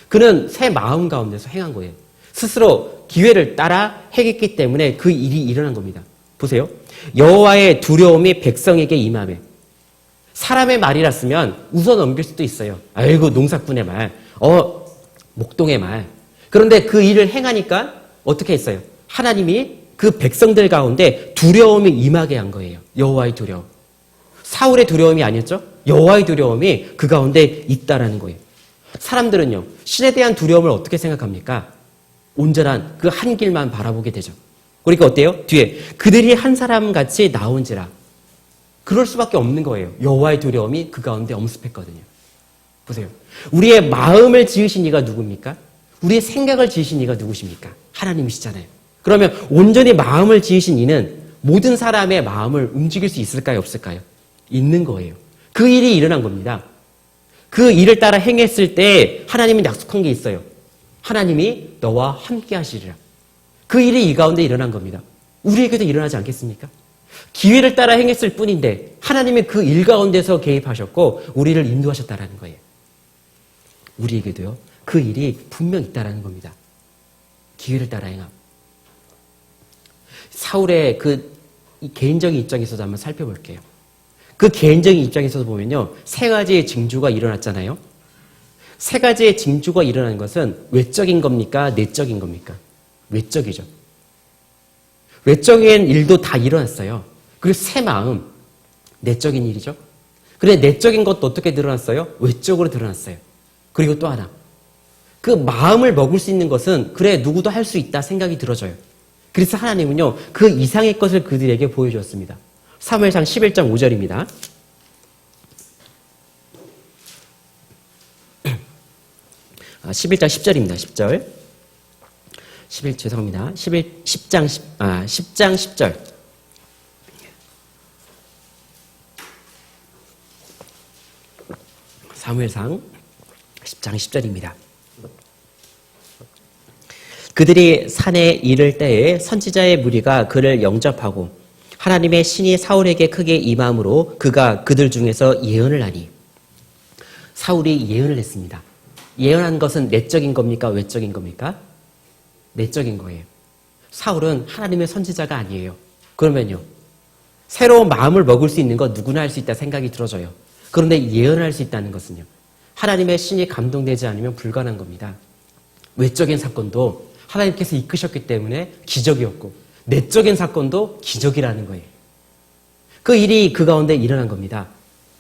그는 새 마음 가운데서 행한 거예요. 스스로 기회를 따라 행했기 때문에 그 일이 일어난 겁니다. 보세요. 여호와의 두려움이 백성에게 임함에. 사람의 말이랐으면 웃어 넘길 수도 있어요. 아이고 농사꾼의 말, 목동의 말. 그런데 그 일을 행하니까 어떻게 했어요? 하나님이 그 백성들 가운데 두려움이 임하게 한 거예요. 여호와의 두려움. 사울의 두려움이 아니었죠? 여호와의 두려움이 그 가운데 있다라는 거예요. 사람들은요, 신에 대한 두려움을 어떻게 생각합니까? 온전한 그 한 길만 바라보게 되죠. 그러니까 어때요? 뒤에 그들이 한 사람같이 나온지라. 그럴 수밖에 없는 거예요. 여호와의 두려움이 그 가운데 엄습했거든요. 보세요. 우리의 마음을 지으신 이가 누굽니까? 우리의 생각을 지으신 이가 누구십니까? 하나님이시잖아요. 그러면 온전히 마음을 지으신 이는 모든 사람의 마음을 움직일 수 있을까요? 없을까요? 있는 거예요. 그 일이 일어난 겁니다. 그 일을 따라 행했을 때 하나님은 약속한 게 있어요. 하나님이 너와 함께 하시리라. 그 일이 이 가운데 일어난 겁니다. 우리에게도 일어나지 않겠습니까? 기회를 따라 행했을 뿐인데 하나님이 그 일 가운데서 개입하셨고 우리를 인도하셨다라는 거예요. 우리에게도요. 그 일이 분명 있다라는 겁니다. 기회를 따라 행함. 사울의 그 개인적인 입장에서도 한번 살펴볼게요. 그 개인적인 입장에서 보면요. 세 가지의 징조가 일어났잖아요. 세 가지의 징조가 일어난 것은 외적인 겁니까? 내적인 겁니까? 외적이죠. 외적인 일도 다 일어났어요. 그리고 새 마음, 내적인 일이죠. 그런데 내적인 것도 어떻게 드러났어요? 외적으로 드러났어요. 그리고 또 하나. 그 마음을 먹을 수 있는 것은 그래 누구도 할 수 있다 생각이 들어져요. 그래서 하나님은요. 그 이상의 것을 그들에게 보여주었습니다. 사무엘상 11장 5절입니다. 11장 10절입니다. 10절. 10장 10절. 사무엘상 10장 10절입니다. 그들이 산에 이를 때에 선지자의 무리가 그를 영접하고 하나님의 신이 사울에게 크게 임함으로 그가 그들 중에서 예언을 하니. 사울이 예언을 했습니다. 예언한 것은 내적인 겁니까? 외적인 겁니까? 내적인 거예요. 사울은 하나님의 선지자가 아니에요. 그러면요. 새로운 마음을 먹을 수 있는 것 누구나 할 수 있다 생각이 들어져요. 그런데 예언할 수 있다는 것은요. 하나님의 신이 감동되지 않으면 불가능한 겁니다. 외적인 사건도 하나님께서 이끄셨기 때문에 기적이었고 내적인 사건도 기적이라는 거예요. 그 일이 그 가운데 일어난 겁니다.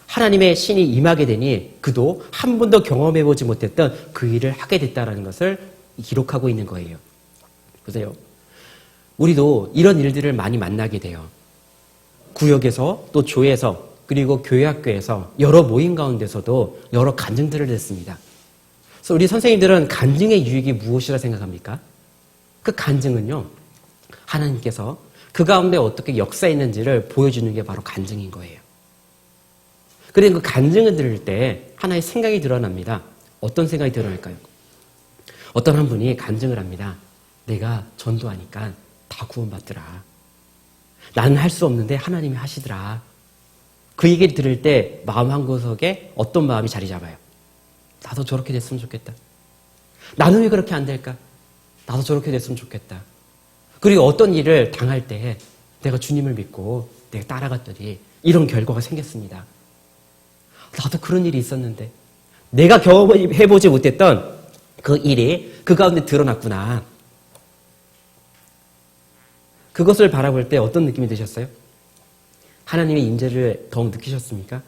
하나님의 신이 임하게 되니 그도 한 번도 경험해보지 못했던 그 일을 하게 됐다는 것을 기록하고 있는 거예요. 보세요. 우리도 이런 일들을 많이 만나게 돼요. 구역에서 또 조에서 그리고 교회 학교에서 여러 모임 가운데서도 여러 간증들을 듣습니다. 그래서 우리 선생님들은 간증의 유익이 무엇이라 생각합니까? 그 간증은요, 하나님께서 그 가운데 어떻게 역사했는지를 보여주는 게 바로 간증인 거예요. 그리고 그 간증을 들을 때 하나의 생각이 드러납니다. 어떤 생각이 드러날까요? 어떤 한 분이 간증을 합니다. 내가 전도하니까 다 구원받더라. 나는 할 수 없는데 하나님이 하시더라. 그 얘기를 들을 때 마음 한구석에 어떤 마음이 자리 잡아요? 나도 저렇게 됐으면 좋겠다. 나는 왜 그렇게 안 될까? 나도 저렇게 됐으면 좋겠다. 그리고 어떤 일을 당할 때 내가 주님을 믿고 내가 따라갔더니 이런 결과가 생겼습니다. 나도 그런 일이 있었는데 내가 경험해보지 못했던 그 일이 그 가운데 드러났구나. 그것을 바라볼 때 어떤 느낌이 드셨어요? 하나님의 임재를 더욱 느끼셨습니까?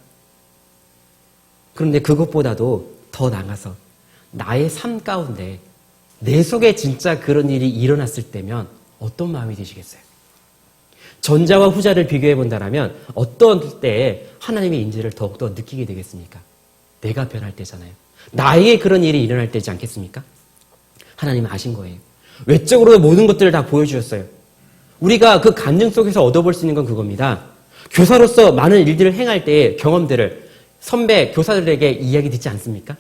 그런데 그것보다도 더 나아가서 나의 삶 가운데 내 속에 진짜 그런 일이 일어났을 때면 어떤 마음이 드시겠어요? 전자와 후자를 비교해 본다면 어떤 때에 하나님의 임재를 더욱더 느끼게 되겠습니까? 내가 변할 때잖아요. 나에게 그런 일이 일어날 때지 않겠습니까? 하나님은 아신 거예요. 외적으로 모든 것들을 다 보여주셨어요. 우리가 그 간증 속에서 얻어볼 수 있는 건 그겁니다. 교사로서 많은 일들을 행할 때의 경험들을 선배 교사들에게 이야기 듣지 않습니까?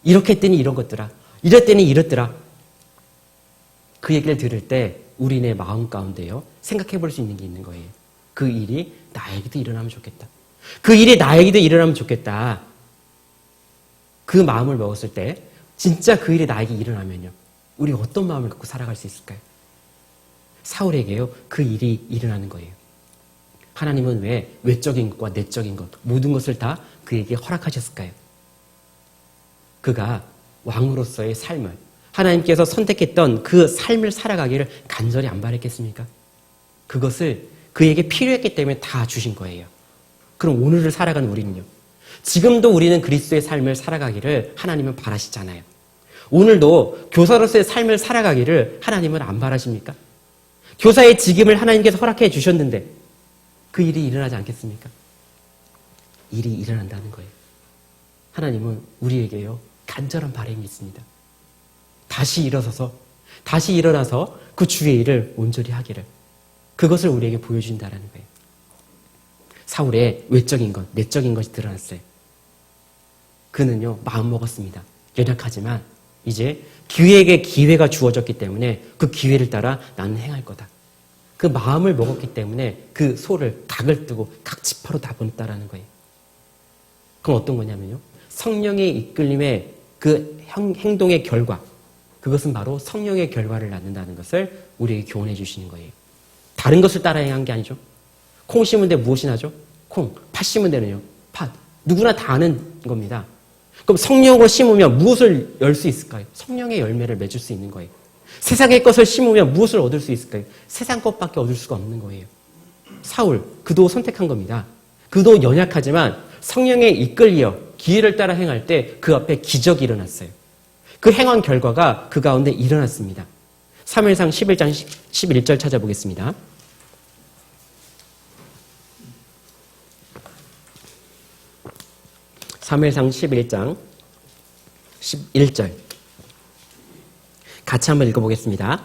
이렇게 했더니 이런 것더라. 이랬더니 이렇더라. 그 얘기를 들을 때 우리네 마음 가운데요, 생각해 볼 수 있는 게 있는 거예요. 그 일이 나에게도 일어나면 좋겠다. 그 일이 나에게도 일어나면 좋겠다. 그 마음을 먹었을 때 진짜 그 일이 나에게 일어나면요, 우리 어떤 마음을 갖고 살아갈 수 있을까요? 사울에게요, 그 일이 일어나는 거예요. 하나님은 왜 외적인 것과 내적인 것, 모든 것을 다 그에게 허락하셨을까요? 그가 왕으로서의 삶을, 하나님께서 선택했던 그 삶을 살아가기를 간절히 안 바랬겠습니까? 그것을 그에게 필요했기 때문에 다 주신 거예요. 그럼 오늘을 살아가는 우리는요? 지금도 우리는 그리스도의 삶을 살아가기를 하나님은 바라시잖아요. 오늘도 교사로서의 삶을 살아가기를 하나님은 안 바라십니까? 교사의 직임을 하나님께서 허락해 주셨는데 그 일이 일어나지 않겠습니까? 일이 일어난다는 거예요. 하나님은 우리에게요, 간절한 바람이 있습니다. 다시 일어서서, 다시 일어나서 그 주의 일을 온전히 하기를, 그것을 우리에게 보여준다는 거예요. 사울의 외적인 것, 내적인 것이 드러났어요. 그는요, 마음 먹었습니다. 연약하지만 이제 그에게 기회가 주어졌기 때문에 그 기회를 따라 나는 행할 거다. 그 마음을 먹었기 때문에 그 소를 각을 뜨고 각 지파로 다 보냈다라는 거예요. 그럼 어떤 거냐면요, 성령의 이끌림의 그 행동의 결과, 그것은 바로 성령의 결과를 낳는다는 것을 우리에게 교훈해 주시는 거예요. 다른 것을 따라 행한 게 아니죠. 콩 심은 데 무엇이 나죠? 콩. 팥 심은 데는요, 팥. 누구나 다 아는 겁니다. 그럼 성령으로 심으면 무엇을 열 수 있을까요? 성령의 열매를 맺을 수 있는 거예요. 세상의 것을 심으면 무엇을 얻을 수 있을까요? 세상 것밖에 얻을 수가 없는 거예요. 사울, 그도 선택한 겁니다. 그도 연약하지만 성령에 이끌려 기회를 따라 행할 때 그 앞에 기적이 일어났어요. 그 행한 결과가 그 가운데 일어났습니다. 사무엘상 11장 11절 찾아보겠습니다. 사무엘상 11장 11절 같이 한번 읽어보겠습니다.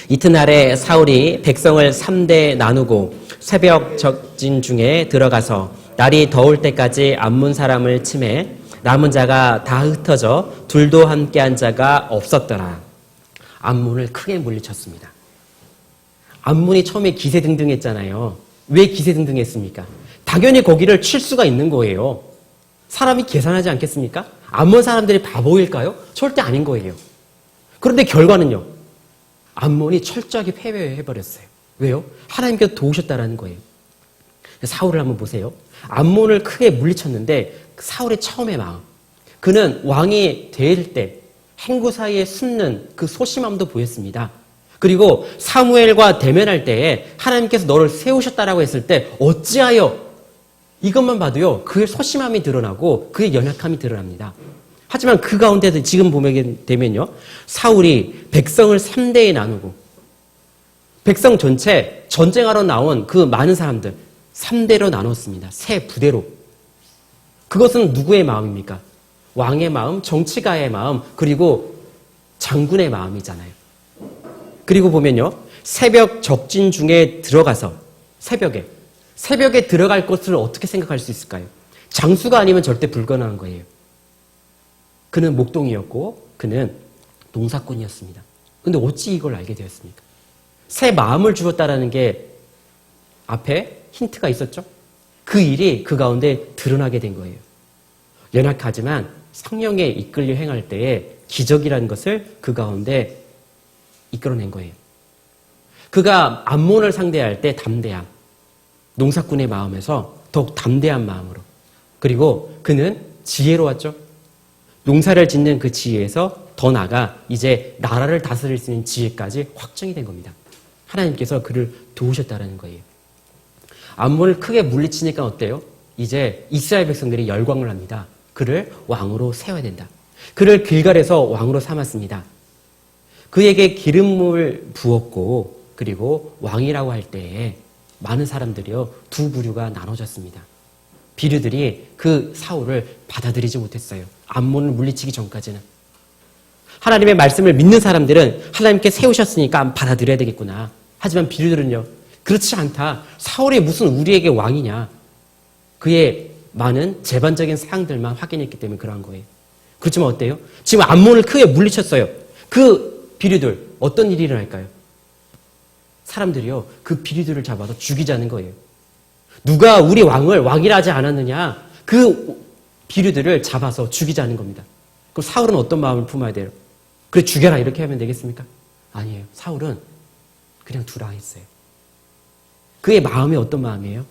이튿날에 사울이 백성을 3대 나누고 새벽 적진 중에 들어가서 날이 더울 때까지 암몬 사람을 치매 남은 자가 다 흩어져 둘도 함께한 자가 없었더라. 암몬을 크게 물리쳤습니다. 암몬이 처음에 기세등등했잖아요. 왜 기세등등했습니까? 당연히 거기를 칠 수가 있는 거예요. 사람이 계산하지 않겠습니까? 암몬 사람들이 바보일까요? 절대 아닌 거예요. 그런데 결과는요, 암몬이 철저하게 패배해버렸어요. 왜요? 하나님께서 도우셨다라는 거예요. 사울을 한번 보세요. 암몬을 크게 물리쳤는데 사울의 처음의 마음, 그는 왕이 될 때 행구 사이에 숨는 그 소심함도 보였습니다. 그리고 사무엘과 대면할 때에 하나님께서 너를 세우셨다라고 했을 때 어찌하여 이것만 봐도요, 그의 소심함이 드러나고 그의 연약함이 드러납니다. 하지만 그 가운데도 지금 보게 되면요, 사울이 백성을 3대에 나누고 백성 전체 전쟁하러 나온 그 많은 사람들 3대로 나눴습니다. 세 부대로. 그것은 누구의 마음입니까? 왕의 마음, 정치가의 마음, 그리고 장군의 마음이잖아요. 그리고 보면요, 새벽 적진 중에 들어가서 새벽에 들어갈 것을 어떻게 생각할 수 있을까요? 장수가 아니면 절대 불가능한 거예요. 그는 목동이었고 그는 농사꾼이었습니다. 근데 어찌 이걸 알게 되었습니까? 새 마음을 주었다라는 게 앞에 힌트가 있었죠? 그 일이 그 가운데 드러나게 된 거예요. 연약하지만 성령에 이끌려 행할 때에 기적이라는 것을 그 가운데 이끌어낸 거예요. 그가 암몬을 상대할 때 담대함, 농사꾼의 마음에서 더욱 담대한 마음으로, 그리고 그는 지혜로웠죠. 농사를 짓는 그 지혜에서 더 나아가 이제 나라를 다스릴 수 있는 지혜까지 확정이 된 겁니다. 하나님께서 그를 도우셨다는 거예요. 암몬을 크게 물리치니까 어때요? 이제 이스라엘 백성들이 열광을 합니다. 그를 왕으로 세워야 된다. 그를 길갈에서 왕으로 삼았습니다. 그에게 기름을 부었고, 그리고 왕이라고 할 때에 많은 사람들이요, 두 부류가 나눠졌습니다. 비류들이 그 사울을 받아들이지 못했어요. 암몬을 물리치기 전까지는. 하나님의 말씀을 믿는 사람들은 하나님께 세우셨으니까 받아들여야 되겠구나. 하지만 비류들은요, 그렇지 않다. 사울이 무슨 우리에게 왕이냐. 그의 많은 재반적인 사항들만 확인했기 때문에 그러한 거예요. 그렇지만 어때요? 지금 암몬을 크게 물리쳤어요. 그 비류들 어떤 일이 일어날까요? 사람들이요, 그 비류들을 잡아서 죽이자는 거예요. 누가 우리 왕을 왕이라 하지 않았느냐, 그 비류들을 잡아서 죽이자는 겁니다. 그럼 사울은 어떤 마음을 품어야 돼요? 그래, 죽여라 이렇게 하면 되겠습니까? 아니에요. 사울은 그냥 두라 했어요. 그의 마음이 어떤 마음이에요?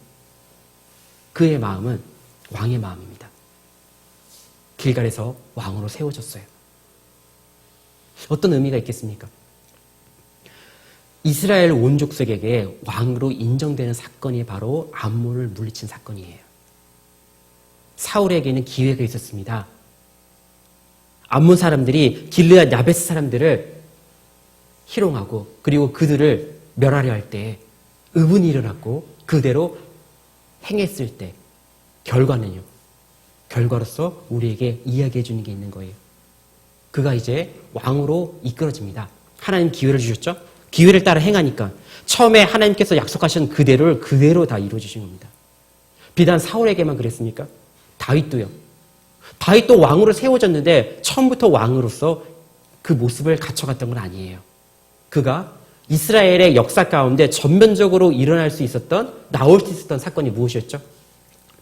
그의 마음은 왕의 마음입니다. 길갈에서 왕으로 세워졌어요. 어떤 의미가 있겠습니까? 이스라엘 온 족속에게 왕으로 인정되는 사건이 바로 암몬을 물리친 사건이에요. 사울에게는 기회가 있었습니다. 암몬 사람들이 길르앗 야베스 사람들을 희롱하고 그리고 그들을 멸하려 할 때 의문이 일어났고 그대로 행했을 때 결과는요. 결과로서 우리에게 이야기해 주는 게 있는 거예요. 그가 이제 왕으로 이끌어집니다. 하나님 기회를 주셨죠? 기회를 따라 행하니까 처음에 하나님께서 약속하신 그대로를 그대로 다 이루어주신 겁니다. 비단 사울에게만 그랬습니까? 다윗도요. 다윗도 왕으로 세워졌는데 처음부터 왕으로서 그 모습을 갖춰갔던 건 아니에요. 그가 이스라엘의 역사 가운데 전면적으로 일어날 수 있었던, 나올 수 있었던 사건이 무엇이었죠?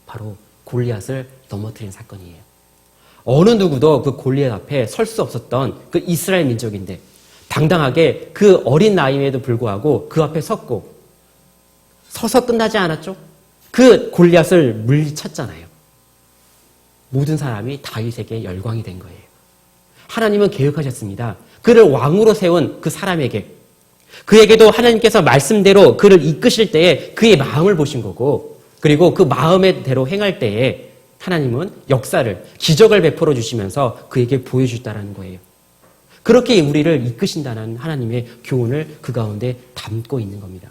바로 골리앗을 넘어뜨린 사건이에요. 어느 누구도 그 골리앗 앞에 설 수 없었던 그 이스라엘 민족인데 당당하게 그 어린 나이에도 불구하고 그 앞에 섰고, 서서 끝나지 않았죠? 그 골리앗을 물리쳤잖아요. 모든 사람이 다윗에게 열광이 된 거예요. 하나님은 계획하셨습니다. 그를 왕으로 세운 그 사람에게, 그에게도 하나님께서 말씀대로 그를 이끄실 때에 그의 마음을 보신 거고, 그리고 그 마음대로 행할 때에 하나님은 역사를, 기적을 베풀어 주시면서 그에게 보여주셨다는 거예요. 그렇게 우리를 이끄신다는 하나님의 교훈을 그 가운데 담고 있는 겁니다.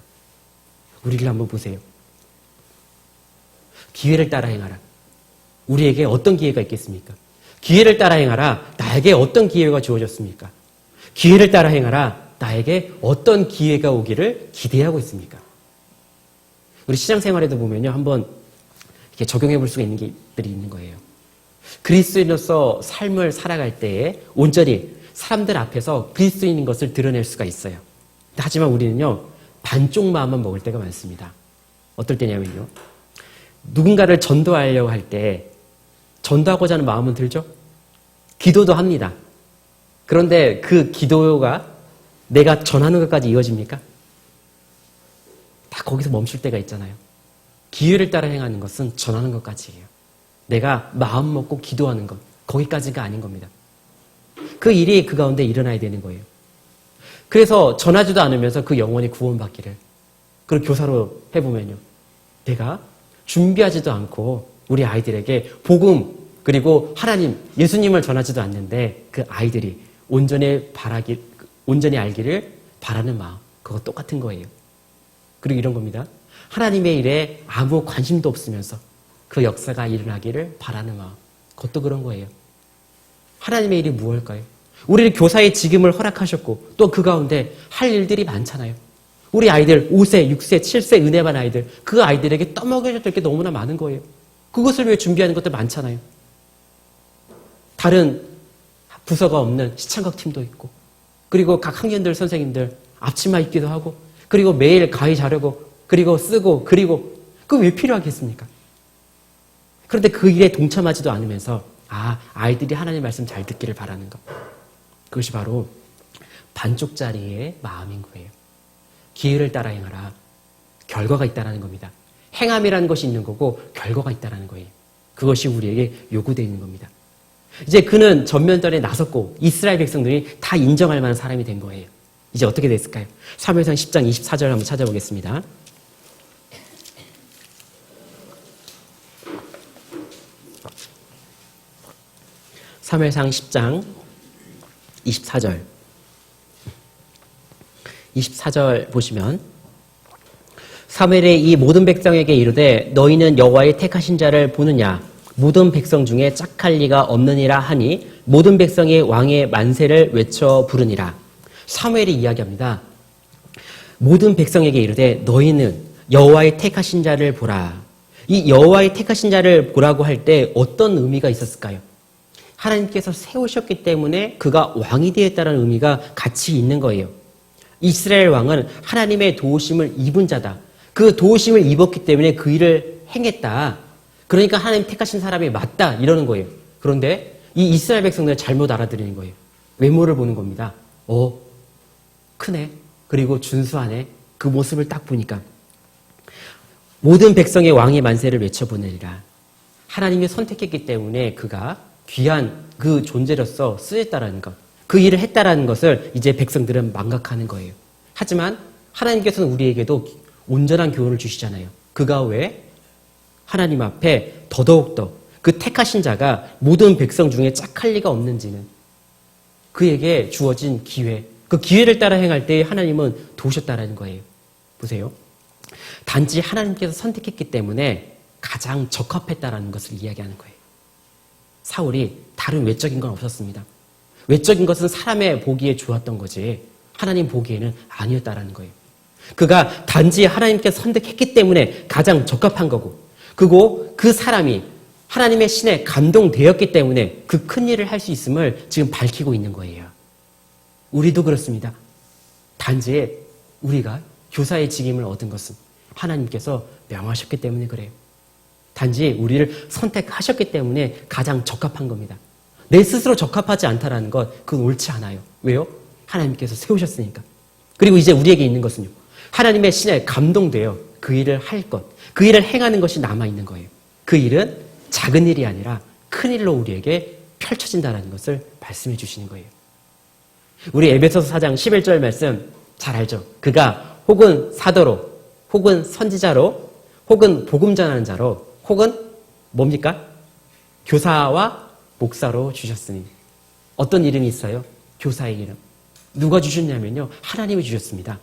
우리를 한번 보세요. 기회를 따라 행하라. 우리에게 어떤 기회가 있겠습니까? 기회를 따라 행하라. 나에게 어떤 기회가 주어졌습니까? 기회를 따라 행하라. 나에게 어떤 기회가 오기를 기대하고 있습니까? 우리 신앙생활에도 보면요, 한번 이렇게 적용해 볼 수가 있는 것들이 있는 거예요. 그리스도인으로서 삶을 살아갈 때에 온전히 사람들 앞에서 그리스도인인 것을 드러낼 수가 있어요. 하지만 우리는요, 반쪽 마음만 먹을 때가 많습니다. 어떨 때냐면요, 누군가를 전도하려고 할 때 전도하고자 하는 마음은 들죠? 기도도 합니다. 그런데 그 기도가 내가 전하는 것까지 이어집니까? 다 거기서 멈출 때가 있잖아요. 기회를 따라 행하는 것은 전하는 것까지예요. 내가 마음 먹고 기도하는 것, 거기까지가 아닌 겁니다. 그 일이 그 가운데 일어나야 되는 거예요. 그래서 전하지도 않으면서 그 영혼이 구원받기를. 그리고 교사로 해보면요. 내가 준비하지도 않고 우리 아이들에게 복음, 그리고 하나님, 예수님을 전하지도 않는데 그 아이들이 온전히 알기를 바라는 마음, 그거 똑같은 거예요. 그리고 이런 겁니다. 하나님의 일에 아무 관심도 없으면서 그 역사가 일어나기를 바라는 마음, 그것도 그런 거예요. 하나님의 일이 무엇일까요? 우리를 교사의 직임을 허락하셨고 또 그 가운데 할 일들이 많잖아요. 우리 아이들 5세, 6세, 7세 은혜 받은 아이들, 그 아이들에게 떠먹여야 될 게 너무나 많은 거예요. 그것을 위해 준비하는 것들 많잖아요. 다른 부서가 없는 시창각 팀도 있고, 그리고 각 학년들 선생님들 앞치마 입기도 하고, 그리고 매일 가위 자르고, 그리고 쓰고, 그리고 그거 왜 필요하겠습니까? 그런데 그 일에 동참하지도 않으면서 아이들이 하나님 말씀 잘 듣기를 바라는 것, 그것이 바로 반쪽짜리의 마음인 거예요. 기회를 따라 행하라. 결과가 있다는 겁니다. 행함이라는 것이 있는 거고 결과가 있다는 거예요. 그것이 우리에게 요구되어 있는 겁니다. 이제 그는 전면전에 나섰고 이스라엘 백성들이 다 인정할 만한 사람이 된 거예요. 이제 어떻게 됐을까요? 사무엘상 10장 24절 한번 찾아보겠습니다. 사무엘상 10장 24절. 24절 보시면 사무엘이 이 모든 백성에게 이르되 너희는 여호와의 택하신 자를 보느냐 모든 백성 중에 짝할 리가 없느니라 하니 모든 백성이 왕의 만세를 외쳐 부르니라. 사무엘이 이야기합니다. 모든 백성에게 이르되 너희는 여호와의 택하신 자를 보라. 이 여호와의 택하신 자를 보라고 할 때 어떤 의미가 있었을까요? 하나님께서 세우셨기 때문에 그가 왕이 되었다는 의미가 같이 있는 거예요. 이스라엘 왕은 하나님의 도우심을 입은 자다. 그 도우심을 입었기 때문에 그 일을 행했다. 그러니까 하나님 택하신 사람이 맞다 이러는 거예요. 그런데 이 이스라엘 백성들은 잘못 알아들이는 거예요. 외모를 보는 겁니다. 크네. 그리고 준수하네. 그 모습을 딱 보니까 모든 백성의 왕의 만세를 외쳐보느니라. 하나님이 선택했기 때문에 그가 귀한 그 존재로서 쓰였다라는 것, 그 일을 했다라는 것을 이제 백성들은 망각하는 거예요. 하지만 하나님께서는 우리에게도 온전한 교훈을 주시잖아요. 그가 왜 하나님 앞에 더더욱더 그 택하신 자가 모든 백성 중에 짝할 리가 없는지는 그에게 주어진 기회, 그 기회를 따라 행할 때 하나님은 도우셨다라는 거예요. 보세요. 단지 하나님께서 선택했기 때문에 가장 적합했다라는 것을 이야기하는 거예요. 사울이 다른 외적인 건 없었습니다. 외적인 것은 사람의 보기에 좋았던 거지 하나님 보기에는 아니었다라는 거예요. 그가 단지 하나님께서 선택했기 때문에 가장 적합한 거고, 그리고 그 사람이 하나님의 신에 감동되었기 때문에 그 큰 일을 할 수 있음을 지금 밝히고 있는 거예요. 우리도 그렇습니다. 단지 우리가 교사의 직임을 얻은 것은 하나님께서 명하셨기 때문에 그래요. 단지 우리를 선택하셨기 때문에 가장 적합한 겁니다. 내 스스로 적합하지 않다라는 것, 그건 옳지 않아요. 왜요? 하나님께서 세우셨으니까. 그리고 이제 우리에게 있는 것은요, 하나님의 신에 감동되어 그 일을 할 것, 그 일을 행하는 것이 남아있는 거예요. 그 일은 작은 일이 아니라 큰 일로 우리에게 펼쳐진다는 것을 말씀해 주시는 거예요. 우리 에베소서 4장 11절 말씀 잘 알죠? 그가 혹은 사도로, 혹은 선지자로, 혹은 복음 전하는 자로, 혹은 뭡니까? 교사와 목사로 주셨으니. 어떤 이름이 있어요? 교사의 이름. 누가 주셨냐면요, 하나님이 주셨습니다.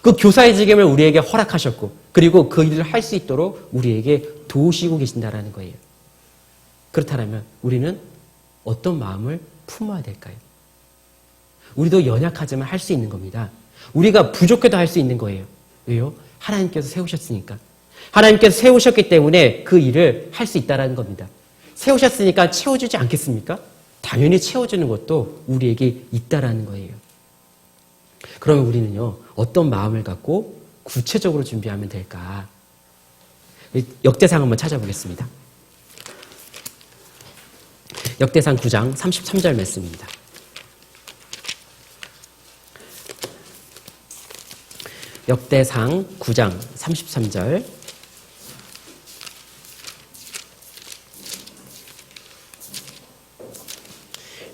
그 교사의 직임을 우리에게 허락하셨고, 그리고 그 일을 할 수 있도록 우리에게 도우시고 계신다라는 거예요. 그렇다면 우리는 어떤 마음을 품어야 될까요? 우리도 연약하지만 할 수 있는 겁니다. 우리가 부족해도 할 수 있는 거예요. 왜요? 하나님께서 세우셨으니까. 하나님께서 세우셨기 때문에 그 일을 할 수 있다는 겁니다. 세우셨으니까 채워주지 않겠습니까? 당연히 채워주는 것도 우리에게 있다라는 거예요. 그러면 우리는요, 어떤 마음을 갖고 구체적으로 준비하면 될까? 역대상 한번 찾아보겠습니다. 역대상 9장 33절 말씀입니다. 역대상 9장 33절.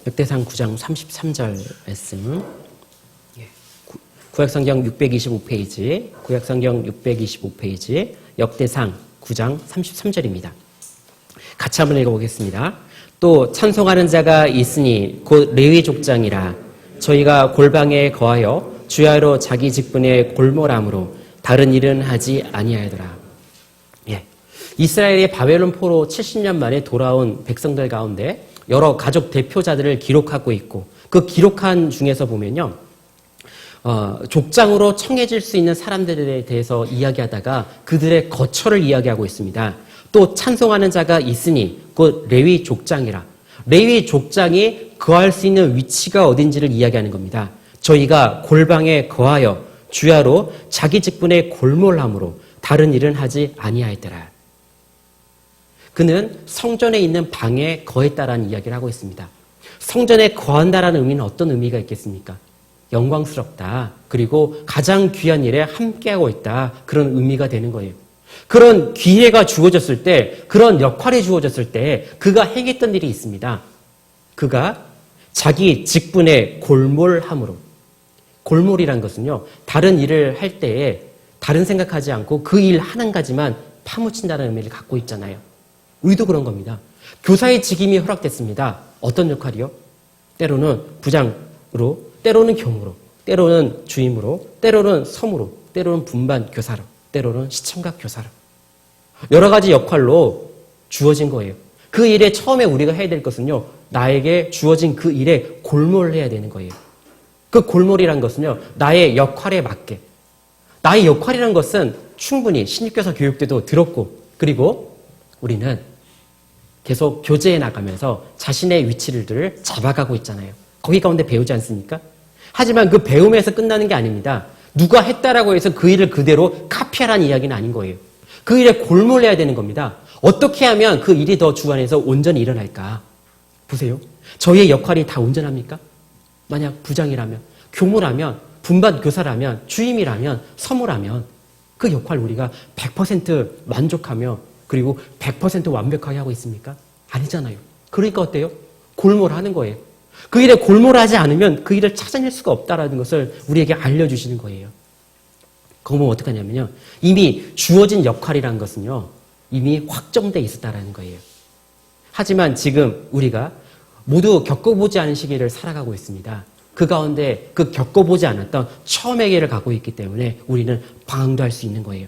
역대상 9장 33절 말씀은 구약성경 625페이지, 구약성경 625페이지, 역대상 9장 33절입니다. 같이 한번 읽어보겠습니다. 또 찬송하는 자가 있으니 곧 레위 족장이라. 저희가 골방에 거하여 주야로 자기 직분에 골몰함으로 다른 일은 하지 아니하더라. 예. 이스라엘이 바벨론 포로 70년 만에 돌아온 백성들 가운데 여러 가족 대표자들을 기록하고 있고, 그 기록한 중에서 보면요, 족장으로 청해질 수 있는 사람들에 대해서 이야기하다가 그들의 거처를 이야기하고 있습니다. 또 찬송하는 자가 있으니 곧 레위 족장이라. 레위 족장이 거할 수 있는 위치가 어딘지를 이야기하는 겁니다. 저희가 골방에 거하여 주야로 자기 직분에 골몰함으로 다른 일은 하지 아니하였더라. 그는 성전에 있는 방에 거했다라는 이야기를 하고 있습니다. 성전에 거한다라는 의미는 어떤 의미가 있겠습니까? 영광스럽다. 그리고 가장 귀한 일에 함께하고 있다. 그런 의미가 되는 거예요. 그런 기회가 주어졌을 때, 그런 역할이 주어졌을 때 그가 행했던 일이 있습니다. 그가 자기 직분에 골몰함으로. 골몰이란 것은요, 다른 일을 할 때에 다른 생각하지 않고 그 일 하는 가지만 파묻힌다는 의미를 갖고 있잖아요. 우리도 그런 겁니다. 교사의 직임이 허락됐습니다. 어떤 역할이요? 때로는 부장으로, 때로는 교무로, 때로는 주임으로, 때로는 서무로, 때로는 분반 교사로, 때로는 시청각 교사로. 여러 가지 역할로 주어진 거예요. 그 일에 처음에 우리가 해야 될 것은요, 나에게 주어진 그 일에 골몰해야 되는 거예요. 그 골몰이란 것은요, 나의 역할에 맞게. 나의 역할이란 것은 충분히 신입교사 교육 때도 들었고, 그리고 우리는 계속 교제해 나가면서 자신의 위치를 잡아가고 있잖아요. 거기 가운데 배우지 않습니까? 하지만 그 배움에서 끝나는 게 아닙니다. 누가 했다라고 해서 그 일을 그대로 카피하라는 이야기는 아닌 거예요. 그 일에 골몰해야 되는 겁니다. 어떻게 하면 그 일이 더 주안에서 온전히 일어날까? 보세요. 저희의 역할이 다 온전합니까? 만약 부장이라면, 교무라면, 분반 교사라면, 주임이라면, 서무라면 그 역할 우리가 100% 만족하며 그리고 100% 완벽하게 하고 있습니까? 아니잖아요. 그러니까 어때요? 골몰하는 거예요. 그 일에 골몰하지 않으면 그 일을 찾아낼 수가 없다는 것을 우리에게 알려주시는 거예요. 그거 보면 어떻게 하냐면요, 이미 주어진 역할이라는 것은요, 이미 확정되어 있었다는 거예요. 하지만 지금 우리가 모두 겪어보지 않은 시기를 살아가고 있습니다. 그 가운데 그 겪어보지 않았던 처음의 기회를 갖고 있기 때문에 우리는 방황도 할 수 있는 거예요.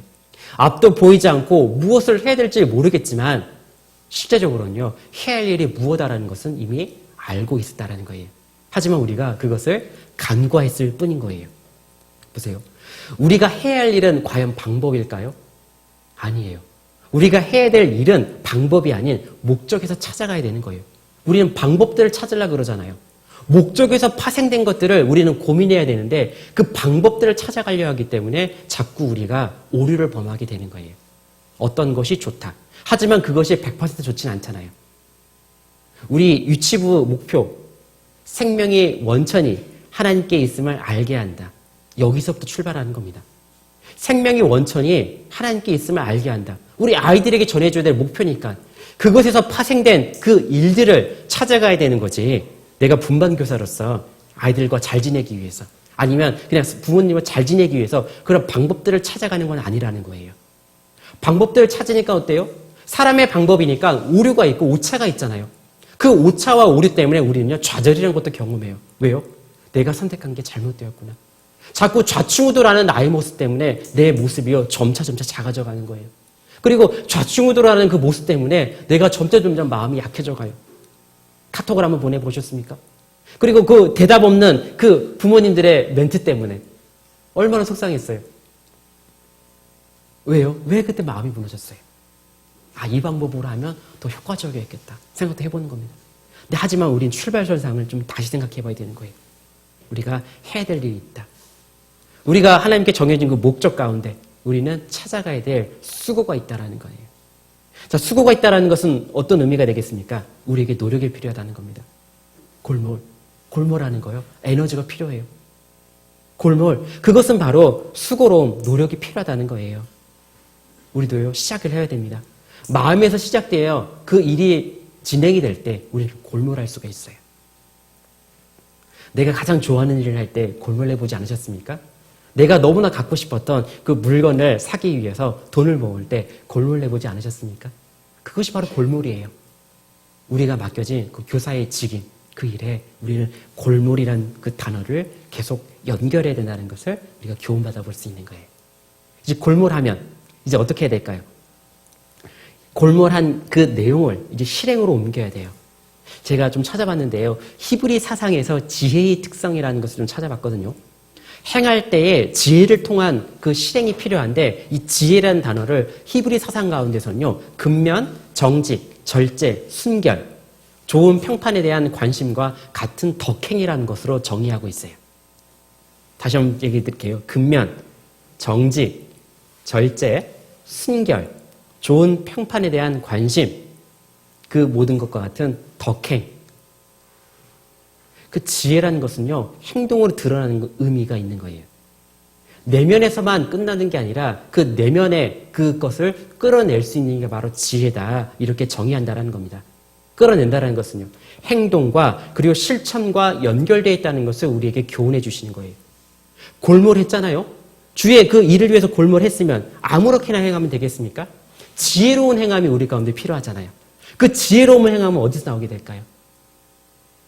앞도 보이지 않고 무엇을 해야 될지 모르겠지만 실제적으로는요, 해야 할 일이 무엇이라는 것은 이미 알고 있었다는 거예요. 하지만 우리가 그것을 간과했을 뿐인 거예요. 보세요. 우리가 해야 할 일은 과연 방법일까요? 아니에요. 우리가 해야 될 일은 방법이 아닌 목적에서 찾아가야 되는 거예요. 우리는 방법들을 찾으려고 그러잖아요. 목적에서 파생된 것들을 우리는 고민해야 되는데 그 방법들을 찾아가려 하기 때문에 자꾸 우리가 오류를 범하게 되는 거예요. 어떤 것이 좋다. 하지만 그것이 100% 좋지는 않잖아요. 우리 유치부 목표, 생명이 원천이 하나님께 있음을 알게 한다. 여기서부터 출발하는 겁니다. 생명의 원천이 하나님께 있음을 알게 한다. 우리 아이들에게 전해줘야 될 목표니까 그것에서 파생된 그 일들을 찾아가야 되는 거지. 내가 분반교사로서 아이들과 잘 지내기 위해서, 아니면 그냥 부모님과 잘 지내기 위해서 그런 방법들을 찾아가는 건 아니라는 거예요. 방법들을 찾으니까 어때요? 사람의 방법이니까 오류가 있고 오차가 있잖아요. 그 오차와 오류 때문에 우리는요, 좌절이라는 것도 경험해요. 왜요? 내가 선택한 게 잘못되었구나. 자꾸 좌충우돌하는 나의 모습 때문에 내 모습이요, 점차 작아져 가는 거예요. 그리고 좌충우돌하는 그 모습 때문에 내가 점점 마음이 약해져 가요. 카톡을 한번 보내보셨습니까? 그리고 그 대답 없는 그 부모님들의 멘트 때문에 얼마나 속상했어요. 왜요? 왜 그때 마음이 무너졌어요? 이 방법으로 하면 더 효과적이었겠다 생각도 해보는 겁니다. 근데 하지만 우린 출발선상을 좀 다시 생각해봐야 되는 거예요. 우리가 해야 될 일이 있다. 우리가 하나님께 정해진 그 목적 가운데 우리는 찾아가야 될 수고가 있다라는 거예요. 자, 수고가 있다라는 것은 어떤 의미가 되겠습니까? 우리에게 노력이 필요하다는 겁니다. 골몰하는 거요. 에너지가 필요해요. 골몰, 그것은 바로 수고로움, 노력이 필요하다는 거예요. 우리도요, 시작을 해야 됩니다. 마음에서 시작돼요. 그 일이 진행이 될 때 우리는 골몰할 수가 있어요. 내가 가장 좋아하는 일을 할 때 골몰해보지 않으셨습니까? 내가 너무나 갖고 싶었던 그 물건을 사기 위해서 돈을 모을 때 골몰 내보지 않으셨습니까? 그것이 바로 골몰이에요. 우리가 맡겨진 그 교사의 직임, 그 일에 우리는 골몰이란 그 단어를 계속 연결해야 된다는 것을 우리가 교훈받아 볼 수 있는 거예요. 이제 골몰하면 이제 어떻게 해야 될까요? 골몰한 그 내용을 이제 실행으로 옮겨야 돼요. 제가 좀 찾아봤는데요. 히브리 사상에서 지혜의 특성이라는 것을 좀 찾아봤거든요. 행할 때에 지혜를 통한 그 실행이 필요한데 이 지혜라는 단어를 히브리 사상 가운데서는요. 근면, 정직, 절제, 순결, 좋은 평판에 대한 관심과 같은 덕행이라는 것으로 정의하고 있어요. 다시 한번 얘기 드릴게요. 근면, 정직, 절제, 순결, 좋은 평판에 대한 관심, 그 모든 것과 같은 덕행. 그 지혜라는 것은요, 행동으로 드러나는 의미가 있는 거예요. 내면에서만 끝나는 게 아니라 그 내면의 그것을 끌어낼 수 있는 게 바로 지혜다. 이렇게 정의한다는 겁니다. 끌어낸다는 것은요, 행동과 그리고 실천과 연결되어 있다는 것을 우리에게 교훈해 주시는 거예요. 골몰했잖아요. 주의 그 일을 위해서 골몰했으면 아무렇게나 행하면 되겠습니까? 지혜로운 행함이 우리 가운데 필요하잖아요. 그 지혜로운 행함은 어디서 나오게 될까요?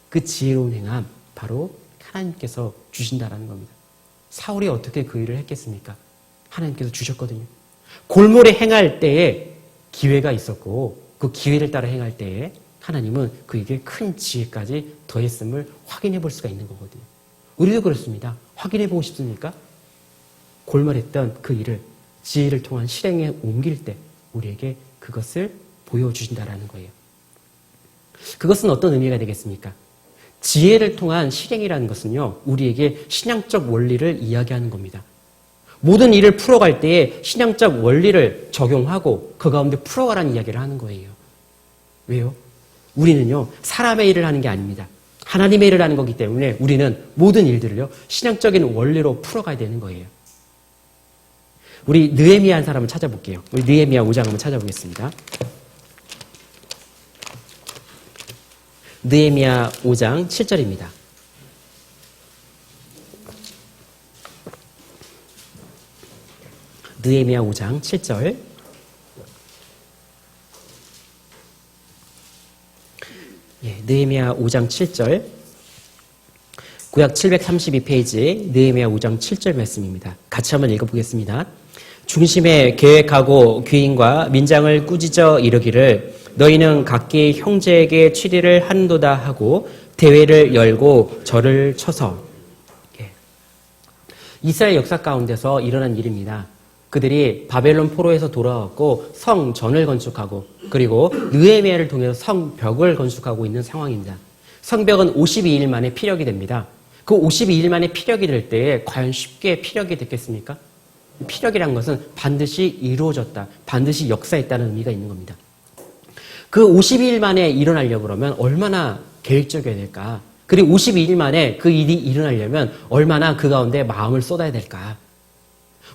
그 지혜로운 행함, 바로 하나님께서 주신다라는 겁니다. 사울이 어떻게 그 일을 했겠습니까? 하나님께서 주셨거든요. 골몰에 행할 때에 기회가 있었고 그 기회를 따라 행할 때에 하나님은 그에게 큰 지혜까지 더했음을 확인해 볼 수가 있는 거거든요. 우리도 그렇습니다. 확인해 보고 싶습니까? 골몰했던 그 일을 지혜를 통한 실행에 옮길 때 우리에게 그것을 보여주신다라는 거예요. 그것은 어떤 의미가 되겠습니까? 지혜를 통한 실행이라는 것은요, 우리에게 신앙적 원리를 이야기하는 겁니다. 모든 일을 풀어갈 때에 신앙적 원리를 적용하고 그 가운데 풀어가라는 이야기를 하는 거예요. 왜요? 우리는요, 사람의 일을 하는 게 아닙니다. 하나님의 일을 하는 거기 때문에 우리는 모든 일들을요, 신앙적인 원리로 풀어가야 되는 거예요. 우리 느헤미야 한 사람을 찾아볼게요. 우리 느헤미야 5장 한번 찾아보겠습니다. 느헤미야 5장 7절입니다. 느헤미야 5장 7절. 느헤미야 5장 7절. 구약 732페이지 느헤미야 5장 7절 말씀입니다. 같이 한번 읽어보겠습니다. 중심에 계획하고 귀인과 민장을 꾸짖어 이르기를 너희는 각기 형제에게 치리를 한도다 하고 대회를 열고 절을 쳐서. 이스라엘 역사 가운데서 일어난 일입니다. 그들이 바벨론 포로에서 돌아왔고 성전을 건축하고 그리고 느헤미야를 통해서 성벽을 건축하고 있는 상황입니다. 성벽은 52일 만에 피력이 됩니다. 그 52일 만에 피력이 될 때에 과연 쉽게 피력이 됐겠습니까? 피력이란 것은 반드시 이루어졌다, 반드시 역사했다는 의미가 있는 겁니다. 그 52일 만에 일어나려고 그러면 얼마나 계획적이어야 될까? 그리고 52일 만에 그 일이 일어나려면 얼마나 그 가운데 마음을 쏟아야 될까?